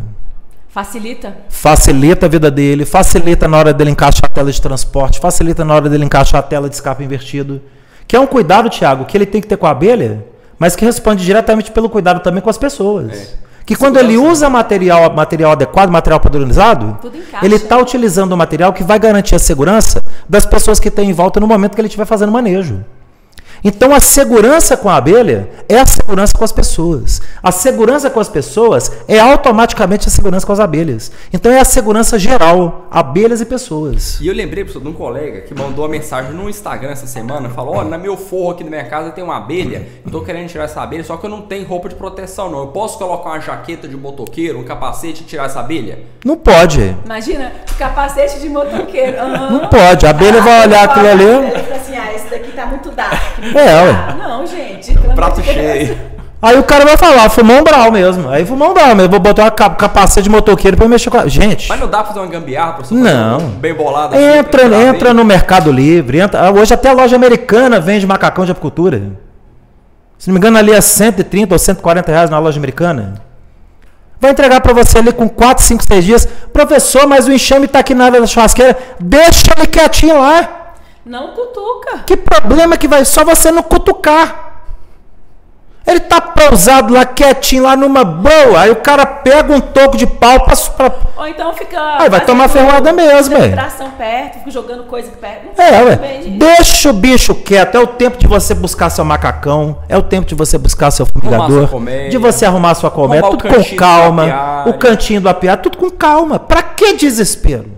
Facilita? Facilita a vida dele, facilita na hora dele encaixar a tela de transporte, facilita na hora dele encaixar a tela de escape invertido. Que é um cuidado, Thiago, que ele tem que ter com a abelha, mas que responde diretamente pelo cuidado também com as pessoas. Que quando ele usa material adequado, material padronizado, ele está utilizando o material que vai garantir a segurança das pessoas que têm em volta no momento que ele estiver fazendo manejo. Então a segurança com a abelha é a segurança com as pessoas. A segurança com as pessoas é automaticamente a segurança com as abelhas. Então é a segurança geral, abelhas e pessoas. E eu lembrei, professor, de um colega que mandou uma mensagem no Instagram essa semana, falou, olha, na meu forro aqui na minha casa tem uma abelha, tô querendo tirar essa abelha, só que eu não tenho roupa de proteção não. Eu posso colocar uma jaqueta de motoqueiro, um capacete e tirar essa abelha? Não pode. Imagina, capacete de motoqueiro. Não pode. A abelha vai olhar aquilo ali. Ele fala assim, esse daqui tá muito dark. Ué. Não, gente. Prato cheio. Aí o cara vai falar, fumão brau mesmo. Aí fumão brau mesmo. Vou botar uma capacete de motoqueiro pra mexer com a... Gente. Mas não dá pra fazer uma gambiarra, professor? Não. Bem bolado assim. Entra no Mercado Livre. Hoje até a loja americana vende macacão de apicultura. Se não me engano, ali é 130 ou 140 reais na loja americana. Vai entregar para você ali com 4, 5, 6 dias. Professor, mas o enxame tá aqui na área da churrasqueira. Deixa ele quietinho lá. Não cutuca. Que problema que vai? Só você não cutucar. Ele tá pousado lá, quietinho, lá numa boa. Aí o cara pega um toco de pau pra... Ou então fica... Aí vai tomar ferroada mesmo, velho. Perto, fica jogando coisa perto. Ué. Deixa o bicho quieto. É o tempo de você buscar seu macacão. É o tempo de você buscar seu fumigador. De você arrumar sua colmeia. Tudo com calma. O cantinho do apiário. Tudo com calma. Pra que desespero?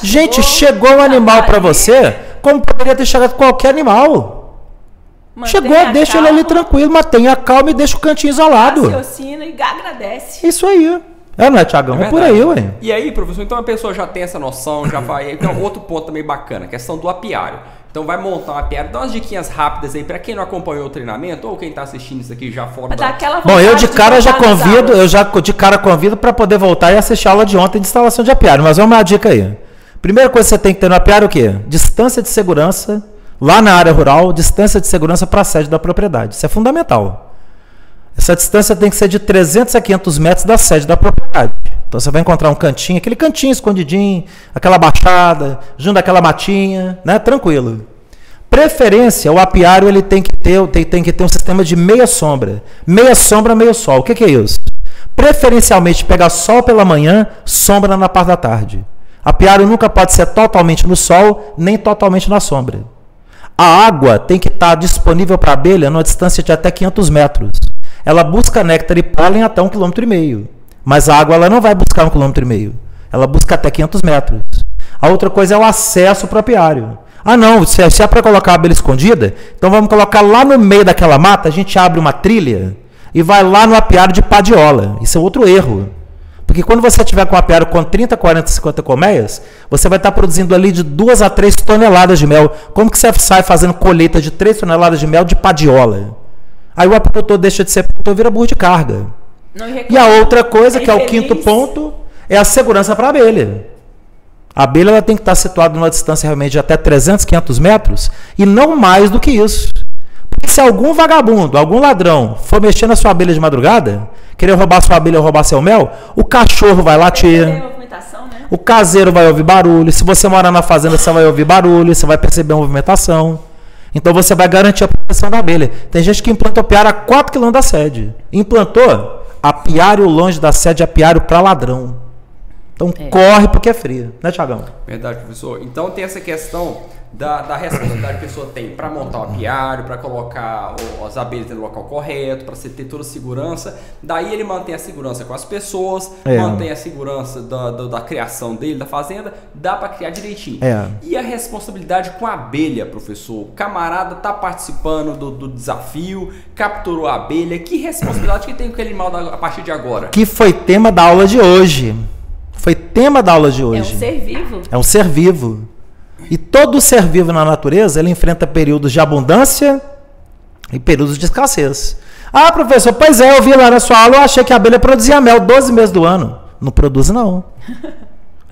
Gente, chegou um animal pra você como poderia ter chegado qualquer animal. Chegou, deixa ele ali tranquilo, mantenha a calma e deixa o cantinho isolado. Raciocina e agradece. Isso aí. Não é, Thiagão? É por aí, ué. E aí, professor, então a pessoa já tem essa noção, já vai... Então, outro ponto também bacana, a questão do apiário. Então vai montar um apiário, dá umas diquinhas rápidas aí pra quem não acompanhou o treinamento ou quem tá assistindo isso aqui já fora da... Bom, eu de cara já convido, convido pra poder voltar e assistir a aula de ontem de instalação de apiário, mas vamos uma dica aí. Primeira coisa que você tem que ter no apiário é o quê? Distância de segurança. Lá na área rural, distância de segurança para a sede da propriedade. Isso é fundamental. Essa distância tem que ser de 300 a 500 metros da sede da propriedade. Então você vai encontrar um cantinho, aquele cantinho escondidinho, aquela baixada, junto daquela matinha, né? Tranquilo. Preferência, o apiário ele tem que ter um sistema de meia sombra. Meia sombra, meio sol. O que é isso? Preferencialmente pegar sol pela manhã, sombra na parte da tarde. Apiário nunca pode ser totalmente no sol, nem totalmente na sombra. A água tem que estar disponível para a abelha numa distância de até 500 metros. Ela busca néctar e pólen até 1,5 km. Mas a água ela não vai buscar 1,5 km. Ela busca até 500 metros. A outra coisa é o acesso para o apiário. Ah não, se é para colocar a abelha escondida, então vamos colocar lá no meio daquela mata, a gente abre uma trilha e vai lá no apiário de padiola. Isso é outro erro. Porque quando você tiver com um apiário com 30, 40, 50 colmeias, você vai estar produzindo ali de 2 a 3 toneladas de mel. Como que você sai fazendo colheita de 3 toneladas de mel de padiola? Aí o apicultor deixa de ser apicultor e vira burro de carga. E a outra coisa, que é o quinto ponto, é a segurança para a abelha. A abelha ela tem que estar situada numa distância realmente de até 300, 500 metros e não mais do que isso. Porque se algum vagabundo, algum ladrão for mexer na sua abelha de madrugada, querer roubar sua abelha ou roubar seu mel, o cachorro vai latir, né? O caseiro vai ouvir barulho, se você morar na fazenda você vai ouvir barulho, você vai perceber a movimentação. Então você vai garantir a proteção da abelha. Tem gente que implantou apiário a 4 km da sede. Implantou apiário longe da sede, apiário para ladrão. Então corre porque é frio, né, Thiagão? Verdade, professor. Então tem essa questão da responsabilidade que a pessoa tem para montar o apiário, para colocar as abelhas no local correto, para você ter toda a segurança. Daí ele mantém a segurança com as pessoas, mantém a segurança da criação dele, da fazenda, dá para criar direitinho. E a responsabilidade com a abelha, professor? O camarada tá participando do desafio, capturou a abelha. Que responsabilidade que tem com aquele animal a partir de agora? Que foi tema da aula de hoje. Foi tema da aula de hoje. É um ser vivo. É um ser vivo. E todo ser vivo na natureza, ele enfrenta períodos de abundância e períodos de escassez. Ah, professor, pois é, eu vi lá na sua aula, eu achei que a abelha produzia mel 12 meses do ano. Não produz, não.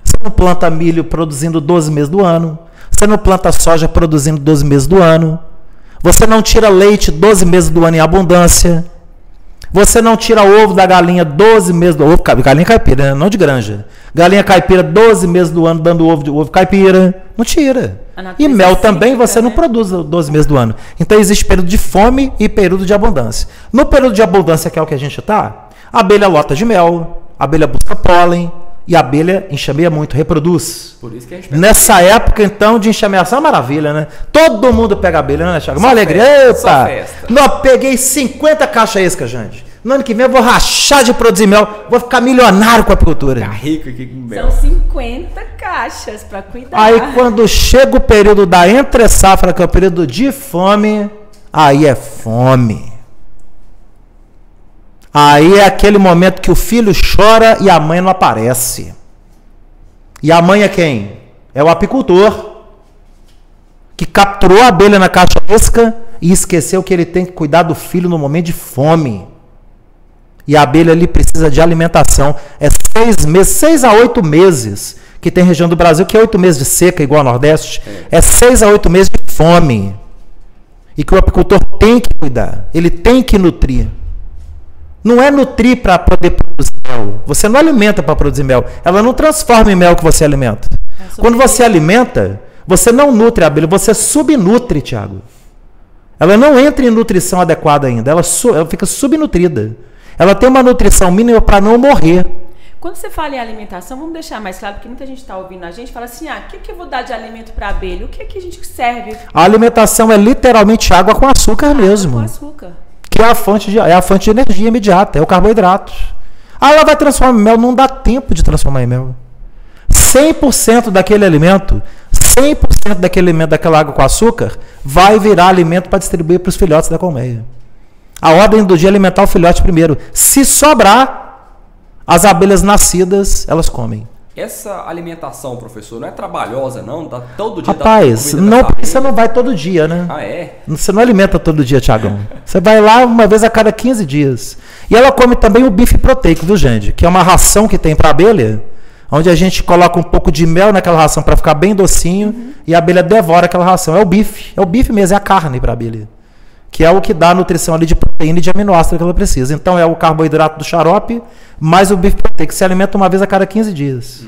Você não planta milho produzindo 12 meses do ano. Você não planta soja produzindo 12 meses do ano. Você não tira leite 12 meses do ano em abundância. Você não tira ovo da galinha 12 meses do ovo, galinha caipira, né? Não de granja. Galinha caipira 12 meses do ano dando ovo de ovo caipira. Não tira. E mel também você não produz 12 meses do ano. Então existe período de fome e período de abundância. No período de abundância, que é o que a gente está, a abelha lota de mel, a abelha busca pólen, E a abelha enxameia muito, reproduz. Por isso que a gente Nessa época, então, de enxameação, é maravilha, né? Todo mundo pega abelha, né, Thiago? Uma alegria. Só Epa! festa. Não, peguei 50 caixas iscas, gente. No ano que vem eu vou rachar de produzir mel. Vou ficar milionário com a apicultura. Ficar rico aqui com mel. São 50 caixas para cuidar. Aí quando chega o período da entre-safra, que é o período de fome, aí é fome. Aí é aquele momento que o filho chora e a mãe não aparece. E a mãe é quem? É o apicultor, que capturou a abelha na caixa isca e esqueceu que ele tem que cuidar do filho no momento de fome. E a abelha ali precisa de alimentação. É 6 meses, 6 a 8 meses, que tem região do Brasil que é 8 meses de seca, igual ao Nordeste. É 6 a 8 meses de fome. E que o apicultor tem que cuidar. Ele tem que nutrir. Não é nutrir para poder produzir mel. Você não alimenta para produzir mel. Ela não transforma em mel que você alimenta. Quando você alimenta, você não nutre a abelha, você subnutre, Thiago. Ela não entra em nutrição adequada ainda. Ela fica subnutrida. Ela tem uma nutrição mínima para não morrer. Quando você fala em alimentação, vamos deixar mais claro, porque muita gente está ouvindo a gente e fala assim, o que eu vou dar de alimento para a abelha? O que a gente serve? A alimentação é literalmente água com açúcar mesmo. Com açúcar. Que é a fonte de energia imediata, é o carboidrato. Ela vai transformar em mel, não dá tempo de transformar em mel. 100% daquele alimento, 100% daquele alimento, daquela água com açúcar, vai virar alimento para distribuir para os filhotes da colmeia. A ordem do dia é alimentar o filhote primeiro. Se sobrar, as abelhas nascidas, elas comem. Essa alimentação, professor, não é trabalhosa, não? Dá todo dia. Rapaz, não, porque você não vai todo dia, né? Ah, é? Você não alimenta todo dia, Thiagão. Você vai lá uma vez a cada 15 dias. E ela come também o bife proteico, viu, gente? Que é uma ração que tem para a abelha, onde a gente coloca um pouco de mel naquela ração para ficar bem docinho, e a abelha devora aquela ração. É o bife mesmo, é a carne para a abelha. Que é o que dá a nutrição ali de proteína e de aminoácido que ela precisa. Então é o carboidrato do xarope, mais o bife proteico, que se alimenta uma vez a cada 15 dias.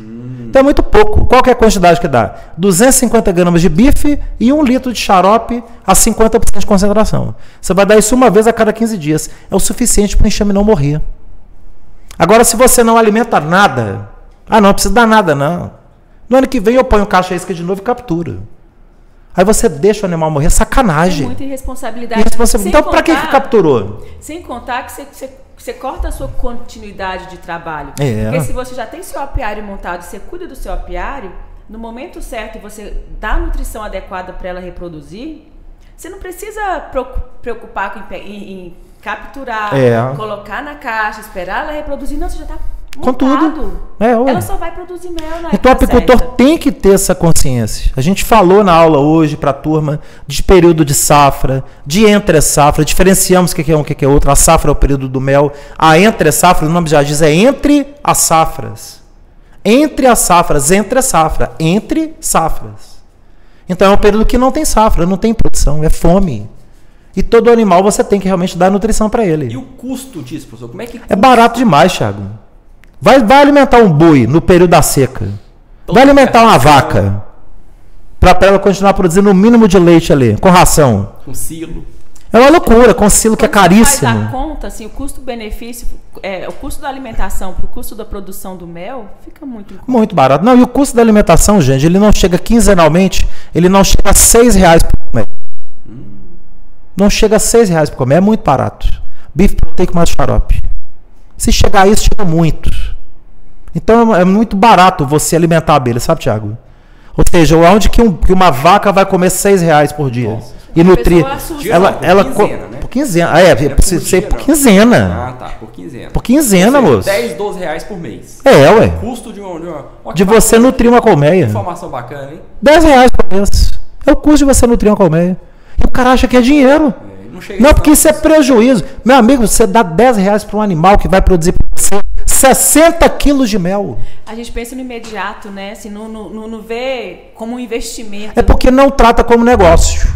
Então é muito pouco. Qual que é a quantidade que dá? 250 gramas de bife e 1 litro de xarope a 50% de concentração. Você vai dar isso uma vez a cada 15 dias. É o suficiente para o enxame não morrer. Agora, se você não alimenta nada, não precisa dar nada, não. No ano que vem eu ponho caixa isca de novo e captura. Aí você deixa o animal morrer, sacanagem. É muita irresponsabilidade. Então, para que capturou? Sem contar que você corta a sua continuidade de trabalho. É. Porque se você já tem seu apiário montado, você cuida do seu apiário, no momento certo e você dá a nutrição adequada para ela reproduzir, você não precisa preocupar em capturar, colocar na caixa, esperar ela reproduzir. Não, você já está com tudo. Ela só vai produzir mel na Então o apicultor tem que ter essa consciência. A gente falou na aula hoje para a turma de período de safra, de entre-safra, diferenciamos o que é um, o que é outro. A safra é o período do mel. A entre-safra, o nome já diz, é entre as safras. Entre as safras, entre-safra, entre safras. Então é um período que não tem safra, não tem produção, é fome. E todo animal você tem que realmente dar nutrição para ele. E o custo disso, professor? Como é que... É barato demais, Thiago. Vai alimentar um boi no período da seca. Vai alimentar uma vaca para ela continuar produzindo o mínimo de leite ali, com ração. Com silo. É uma loucura, com silo que é caríssimo. Faz a conta, assim, o custo-benefício, o custo da alimentação para o custo da produção do mel, fica muito barato. Não, e o custo da alimentação, gente, ele não chega quinzenalmente, ele não chega a R$6 por comer. Não chega a R$6 por comer, é muito barato. Bife proteico mais xarope. Se chegar a isso, chega muito. Então é muito barato você alimentar a abelha, sabe, Thiago? Ou seja, onde que uma vaca vai comer R$6 por dia? Nossa. E nutrir. Ela por quinzena, né? Por quinzena. Precisa ser por quinzena. Ah, tá, por quinzena. Por quinzena, moço. R$10, R$12 por mês. Ué. O custo de você nutrir uma colmeia. Informação bacana, hein? R$10 por mês. É o custo de você nutrir uma colmeia. E o cara acha que é dinheiro. Não, porque isso é prejuízo. Meu amigo, você dá R$10 para um animal que vai produzir para você 60 quilos de mel. A gente pensa no imediato, né? Assim, não vê como um investimento. É porque não trata como negócio.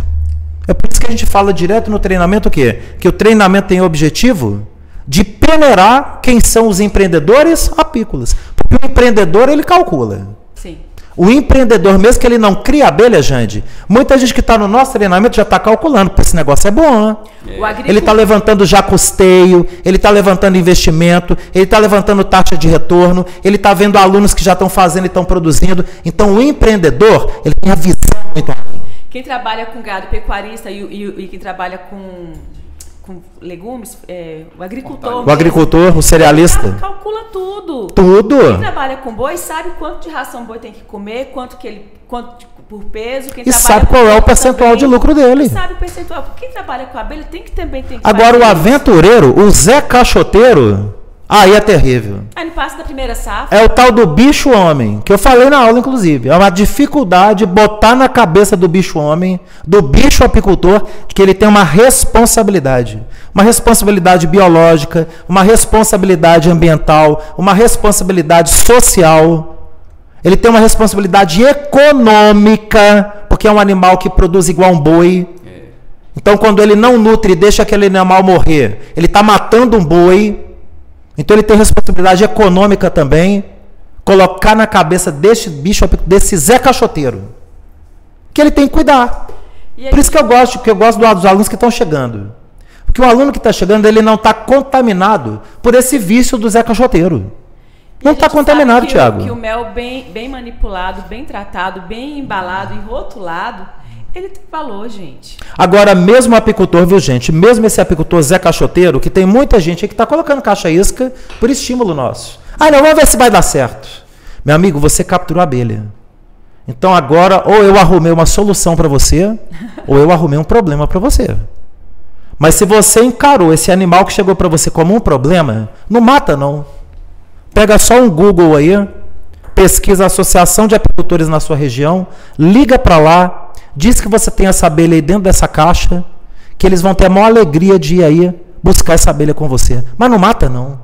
É por isso que a gente fala direto no treinamento o quê? Que o treinamento tem o objetivo de peneirar quem são os empreendedores apícolas. Porque o empreendedor, ele calcula. Sim. O empreendedor, mesmo que ele não crie abelha, Jande, muita gente que está no nosso treinamento já está calculando, porque esse negócio é bom. Ele está levantando já custeio, ele está levantando investimento, ele está levantando taxa de retorno, ele está vendo alunos que já estão fazendo e estão produzindo. Então, o empreendedor, ele tem a visão muito além. Quem trabalha com gado pecuarista e quem trabalha com legumes, o agricultor. O agricultor, o cerealista. Calcula tudo. Tudo. Quem trabalha com boi sabe quanto de ração boi tem que comer, quanto por peso. Quem e sabe qual é o percentual também, de lucro dele. Sabe o percentual. Quem trabalha com abelha também tem que Agora, o aventureiro, o Zé Caixoteiro, aí é terrível. Aí não passa da primeira safra. É o tal do bicho-homem, que eu falei na aula, inclusive. É uma dificuldade botar na cabeça do bicho-homem, do bicho-apicultor, que ele tem uma responsabilidade. Uma responsabilidade biológica, uma responsabilidade ambiental, uma responsabilidade social. Ele tem uma responsabilidade econômica, porque é um animal que produz igual um boi. Então, quando ele não nutre e deixa aquele animal morrer, ele está matando um boi. Então ele tem responsabilidade econômica também, colocar na cabeça desse bicho, desse Zé Caixoteiro, que ele tem que cuidar. Por isso que eu gosto dos alunos que estão chegando. Porque o aluno que está chegando, ele não está contaminado por esse vício do Zé Caixoteiro. Não está contaminado, Thiago. Que o mel bem manipulado, bem tratado, bem embalado e rotulado, ele tem valor, gente. Agora, mesmo o apicultor, viu, gente? Mesmo esse apicultor Zé Caixoteiro, que tem muita gente aí que está colocando caixa isca por estímulo nosso. Ah, não, vamos ver se vai dar certo. Meu amigo, você capturou a abelha. Então agora, ou eu arrumei uma solução para você, ou eu arrumei um problema para você. Mas se você encarou esse animal que chegou para você como um problema, não mata, não. Pega só um Google aí, pesquisa a Associação de Apicultores na sua região, liga para lá, diz que você tem essa abelha aí dentro dessa caixa, que eles vão ter a maior alegria de ir aí buscar essa abelha com você. Mas não mata, não.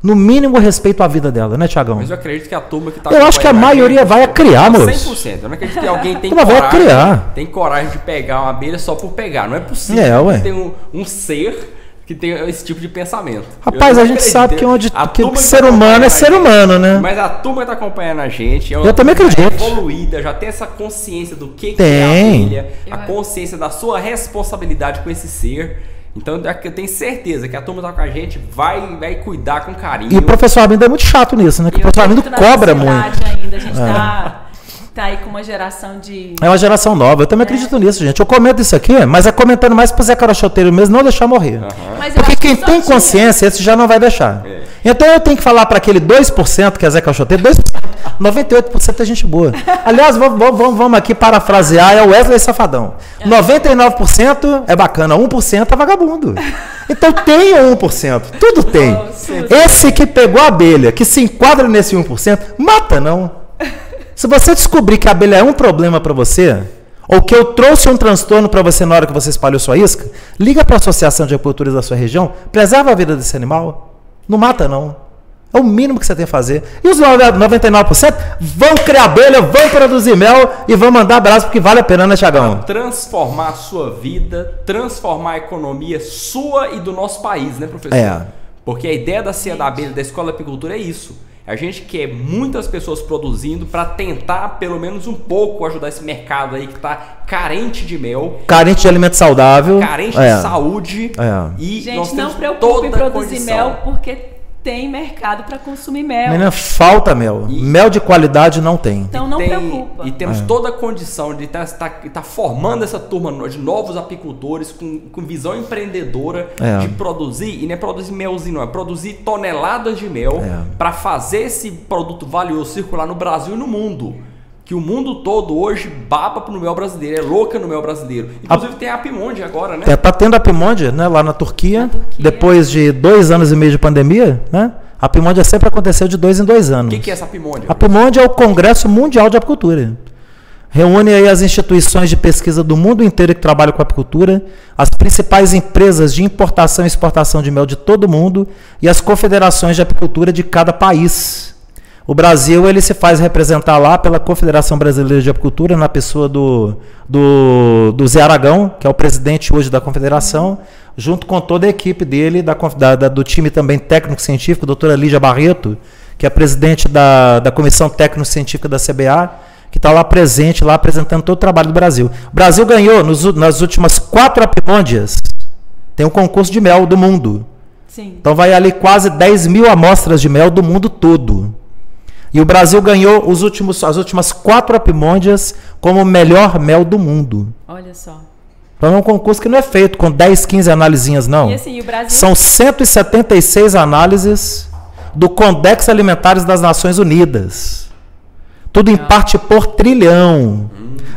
No mínimo, respeito à vida dela, né, Tiagão? Mas eu acredito que a turma que está eu acho que a maioria vai criar, moço. 100%. Eu não acredito que alguém tem coragem de pegar uma abelha só por pegar. Não é possível que tenha um ser que tem esse tipo de pensamento. Rapaz, a gente sabe que ser humano é ser humano, né? Mas a turma que está acompanhando a gente eu também acredito. Evoluída, já tem essa consciência do que é a abelha, a consciência da sua responsabilidade com esse ser. Então eu tenho certeza que a turma que está com a gente vai cuidar com carinho. E o professor Armindo é muito chato nisso, né? Que o professor Armindo cobra muito. Ainda, a gente tá aí com uma geração de... É uma geração nova, eu também acredito nisso, gente. Eu comento isso aqui, mas é comentando mais pro Zé Caixoteiro mesmo, não deixar morrer. Porque quem tem consciência, esse já não vai deixar. Então eu tenho que falar para aquele 2% que é Zé Caixoteiro, 2%, 98% é gente boa. Aliás, vamos aqui parafrasear, é o Wesley Safadão. 99% é bacana, 1% é vagabundo. Então tem o 1%, tudo tem. Esse que pegou a abelha, que se enquadra nesse 1%, mata não. Se você descobrir que a abelha é um problema para você, ou que eu trouxe um transtorno para você na hora que você espalhou sua isca, liga para a Associação de Apicultores da sua região, preserva a vida desse animal, não mata não. É o mínimo que você tem que fazer. E os 99% vão criar abelha, vão produzir mel e vão mandar abraço, porque vale a pena, né, Thiagão? Transformar a sua vida, transformar a economia sua e do nosso país, né, professor? Porque a ideia da Cia da Abelha, da Escola de Apicultura é isso. A gente quer muitas pessoas produzindo para tentar, pelo menos um pouco, ajudar esse mercado aí que está carente de mel. Carente de alimento saudável. Carente de saúde. E gente, não preocupe em produzir mel, porque tem mercado para consumir mel. Menina, falta mel. Mel de qualidade não tem. Então não preocupa. E temos toda a condição de estar formando essa turma de novos apicultores com visão empreendedora de produzir, e não é produzir melzinho, não, é produzir toneladas de mel para fazer esse produto valioso circular no Brasil e no mundo. Que o mundo todo hoje baba no mel brasileiro, é louca no mel brasileiro. Inclusive tem a Apimonde agora, né? Tá tendo a Apimonde, né, lá na Turquia, depois de 2 anos e meio de pandemia, né? A Apimonde sempre aconteceu de 2 em 2 anos. O que é essa Apimonde? A Apimonde é o Congresso Mundial de Apicultura. Reúne aí as instituições de pesquisa do mundo inteiro que trabalham com apicultura, as principais empresas de importação e exportação de mel de todo mundo e as confederações de apicultura de cada país. O Brasil ele se faz representar lá pela Confederação Brasileira de Apicultura, na pessoa do Zé Aragão, que é o presidente hoje da confederação, junto com toda a equipe dele, do time também técnico-científico, a doutora Lígia Barreto, que é presidente da Comissão Técnico-Científica da CBA, que está lá presente, lá apresentando todo o trabalho do Brasil. O Brasil ganhou, nas últimas 4 Apimôndias, tem um concurso de mel do mundo. Sim. Então vai ali quase 10 mil amostras de mel do mundo todo. E o Brasil ganhou as últimas 4 Apimôndias como o melhor mel do mundo. Olha só. Então é um concurso que não é feito com 10, 15 análisinhas, não. E assim, o Brasil... São 176 análises do Codex Alimentares das Nações Unidas. Tudo em parte por trilhão.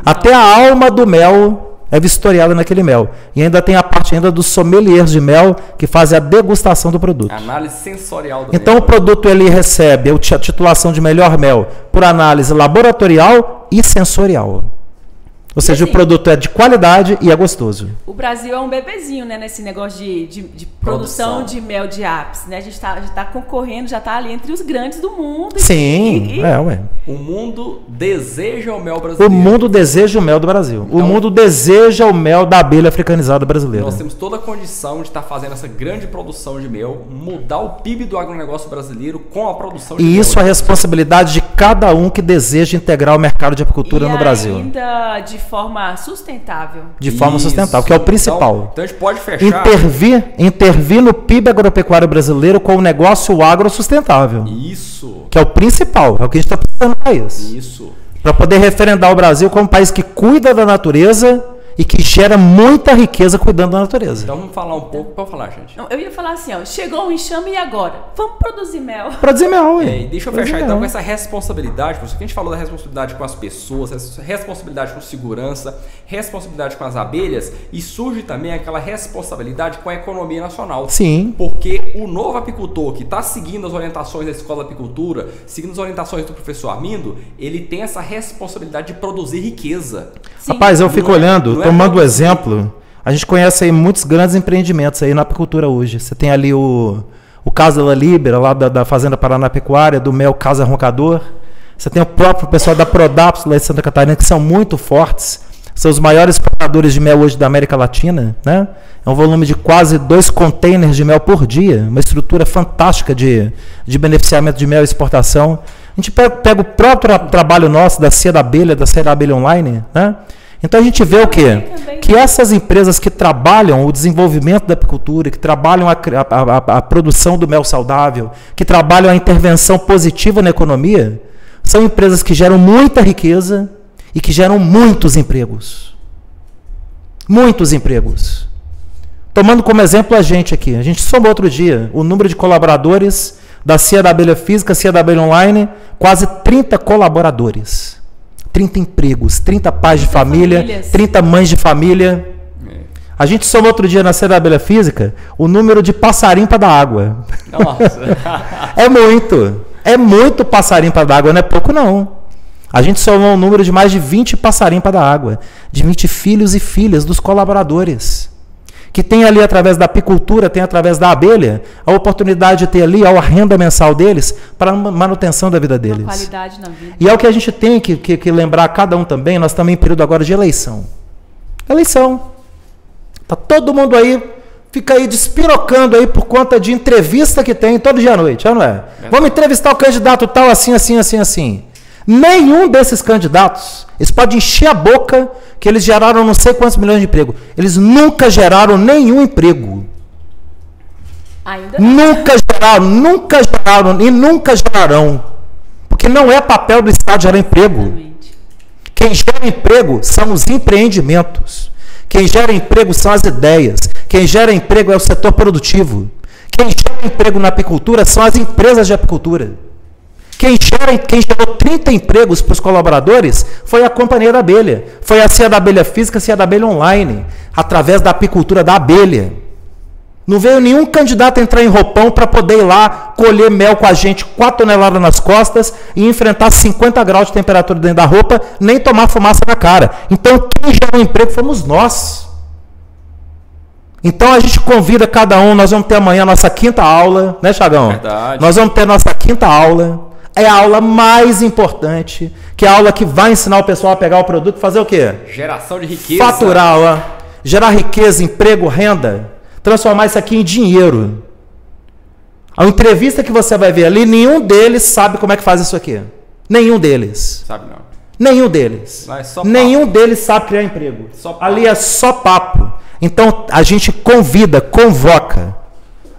Até a alma do mel é vistoriada naquele mel. E ainda tem a parte ainda dos sommeliers de mel que fazem a degustação do produto. Análise sensorial do Então mel. o produto ele recebe a titulação de melhor mel por análise laboratorial e sensorial. Ou seja, assim, o produto é de qualidade e é gostoso. O Brasil é um bebezinho, né, nesse negócio de produção de mel de apis, né? A gente tá concorrendo, já está ali entre os grandes do mundo. Sim, ué. O mundo deseja o mel brasileiro. O mundo deseja o mel do Brasil. Então, o mundo deseja o mel da abelha africanizada brasileira. Nós temos toda a condição de estar fazendo essa grande produção de mel, mudar o PIB do agronegócio brasileiro com a produção de mel. E isso é a responsabilidade de cada um que deseja integrar o mercado de apicultura no Brasil. Ainda de forma sustentável. De forma sustentável, que é o principal. Então a gente pode fechar... Intervir no PIB agropecuário brasileiro com o negócio agrosustentável. Isso. Que é o principal, é o que a gente está precisando no país. Isso. Para poder referendar o Brasil como um país que cuida da natureza e que gera muita riqueza cuidando da natureza. Então vamos falar um pouco, pode falar, gente. Eu ia falar assim, ó, chegou o enxame e agora? Vamos produzir mel. Produzir mel, E deixa eu fechar então com essa responsabilidade, porque a gente falou da responsabilidade com as pessoas, responsabilidade com segurança, responsabilidade com as abelhas, e surge também aquela responsabilidade com a economia nacional. Sim. Porque o novo apicultor que está seguindo as orientações da Escola de Apicultura, seguindo as orientações do professor Armindo, ele tem essa responsabilidade de produzir riqueza. Sim. Rapaz, eu fico olhando, tomando o produzir. exemplo, a gente conhece aí muitos grandes empreendimentos aí na apicultura hoje. Você tem ali o Casa da Libera, lá da Fazenda Paranapecuária, do Mel Casa Roncador. Você tem o próprio pessoal da Prodapso lá de Santa Catarina, que são muito fortes. São os maiores exportadores de mel hoje da América Latina, né? É um volume de quase 2 containers de mel por dia, uma estrutura fantástica de beneficiamento de mel e exportação. A gente pega o próprio trabalho nosso da Cia da Abelha, da Cia da Abelha Online, né? Então a gente vê o quê? Que essas empresas que trabalham o desenvolvimento da apicultura, que trabalham a produção do mel saudável, que trabalham a intervenção positiva na economia, são empresas que geram muita riqueza e que geram muitos empregos. Muitos empregos. Tomando como exemplo a gente aqui. A gente somou outro dia o número de colaboradores da Cia da Abelha Física, Cia da Abelha Online, quase 30 colaboradores. 30 empregos, 30 pais de família, famílias. 30 mães de família. A gente somou outro dia na Cia da Abelha Física o número de passarinho para dar água. Nossa. É muito passarinho para dar água, não é pouco não. A gente somou um número de mais de 20 passarinhos para dar água, de 20 filhos e filhas dos colaboradores, que tem ali através da apicultura, tem através da abelha, a oportunidade de ter ali a renda mensal deles para a manutenção da vida deles. Uma qualidade na vida. E é o que a gente tem que lembrar cada um também, nós estamos em período agora de eleição. Eleição. Tá todo mundo aí, fica aí despirocando aí por conta de entrevista que tem todo dia à noite, não é? Vamos entrevistar o candidato tal, assim, assim, assim, assim. Nenhum desses candidatos, eles podem encher a boca que eles geraram não sei quantos milhões de empregos. Eles nunca geraram nenhum emprego. Ainda Nunca geraram e nunca gerarão. Porque não é papel do Estado gerar emprego. Exatamente. Quem gera emprego são os empreendimentos. Quem gera emprego são as ideias. Quem gera emprego é o setor produtivo. Quem gera emprego na apicultura são as empresas de apicultura. Quem gerou 30 empregos para os colaboradores foi a Companhia da Abelha. Foi a Cia da Abelha Física, a Cia da Abelha Online, através da apicultura da abelha. Não veio nenhum candidato entrar em Roupão para poder ir lá colher mel com a gente, 4 toneladas nas costas e enfrentar 50 graus de temperatura dentro da roupa, nem tomar fumaça na cara. Então, quem gerou emprego fomos nós. Então, a gente convida cada um, nós vamos ter amanhã a nossa 5ª aula, né, Chagão? Verdade. Nós vamos ter a nossa 5ª aula. É a aula mais importante, que é a aula que vai ensinar o pessoal a pegar o produto e fazer o quê? Geração de riqueza. Faturar, ó, gerar riqueza, emprego, renda, transformar isso aqui em dinheiro. A entrevista que você vai ver ali, nenhum deles sabe como é que faz isso aqui. Nenhum deles. Sabe não. Nenhum deles. Não, é só Nenhum deles sabe criar emprego. Só papo. Ali é só papo. Então a gente convida, convoca,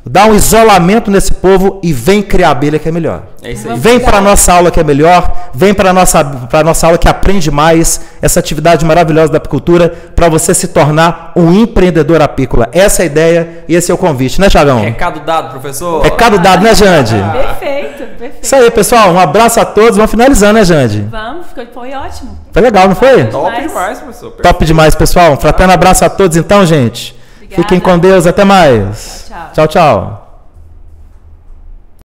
dá um isolamento nesse povo e vem criar abelha que é melhor. É isso aí. Vem para a nossa aula que é melhor, vem para a nossa aula que aprende mais essa atividade maravilhosa da apicultura para você se tornar um empreendedor apícola. Essa é a ideia e esse é o convite, né, Thiagão? Recado dado, professor. Recado dado, né, Jande? Perfeito, perfeito. Isso aí, pessoal. Um abraço a todos. Vamos finalizando, né, Jande? Vamos, foi ótimo. Foi legal, não foi? Top demais, professor. Top demais, pessoal. Um fraterno abraço a todos, então, gente. Obrigada. Fiquem com Deus. Até mais. Tchau, tchau. Tchau, tchau.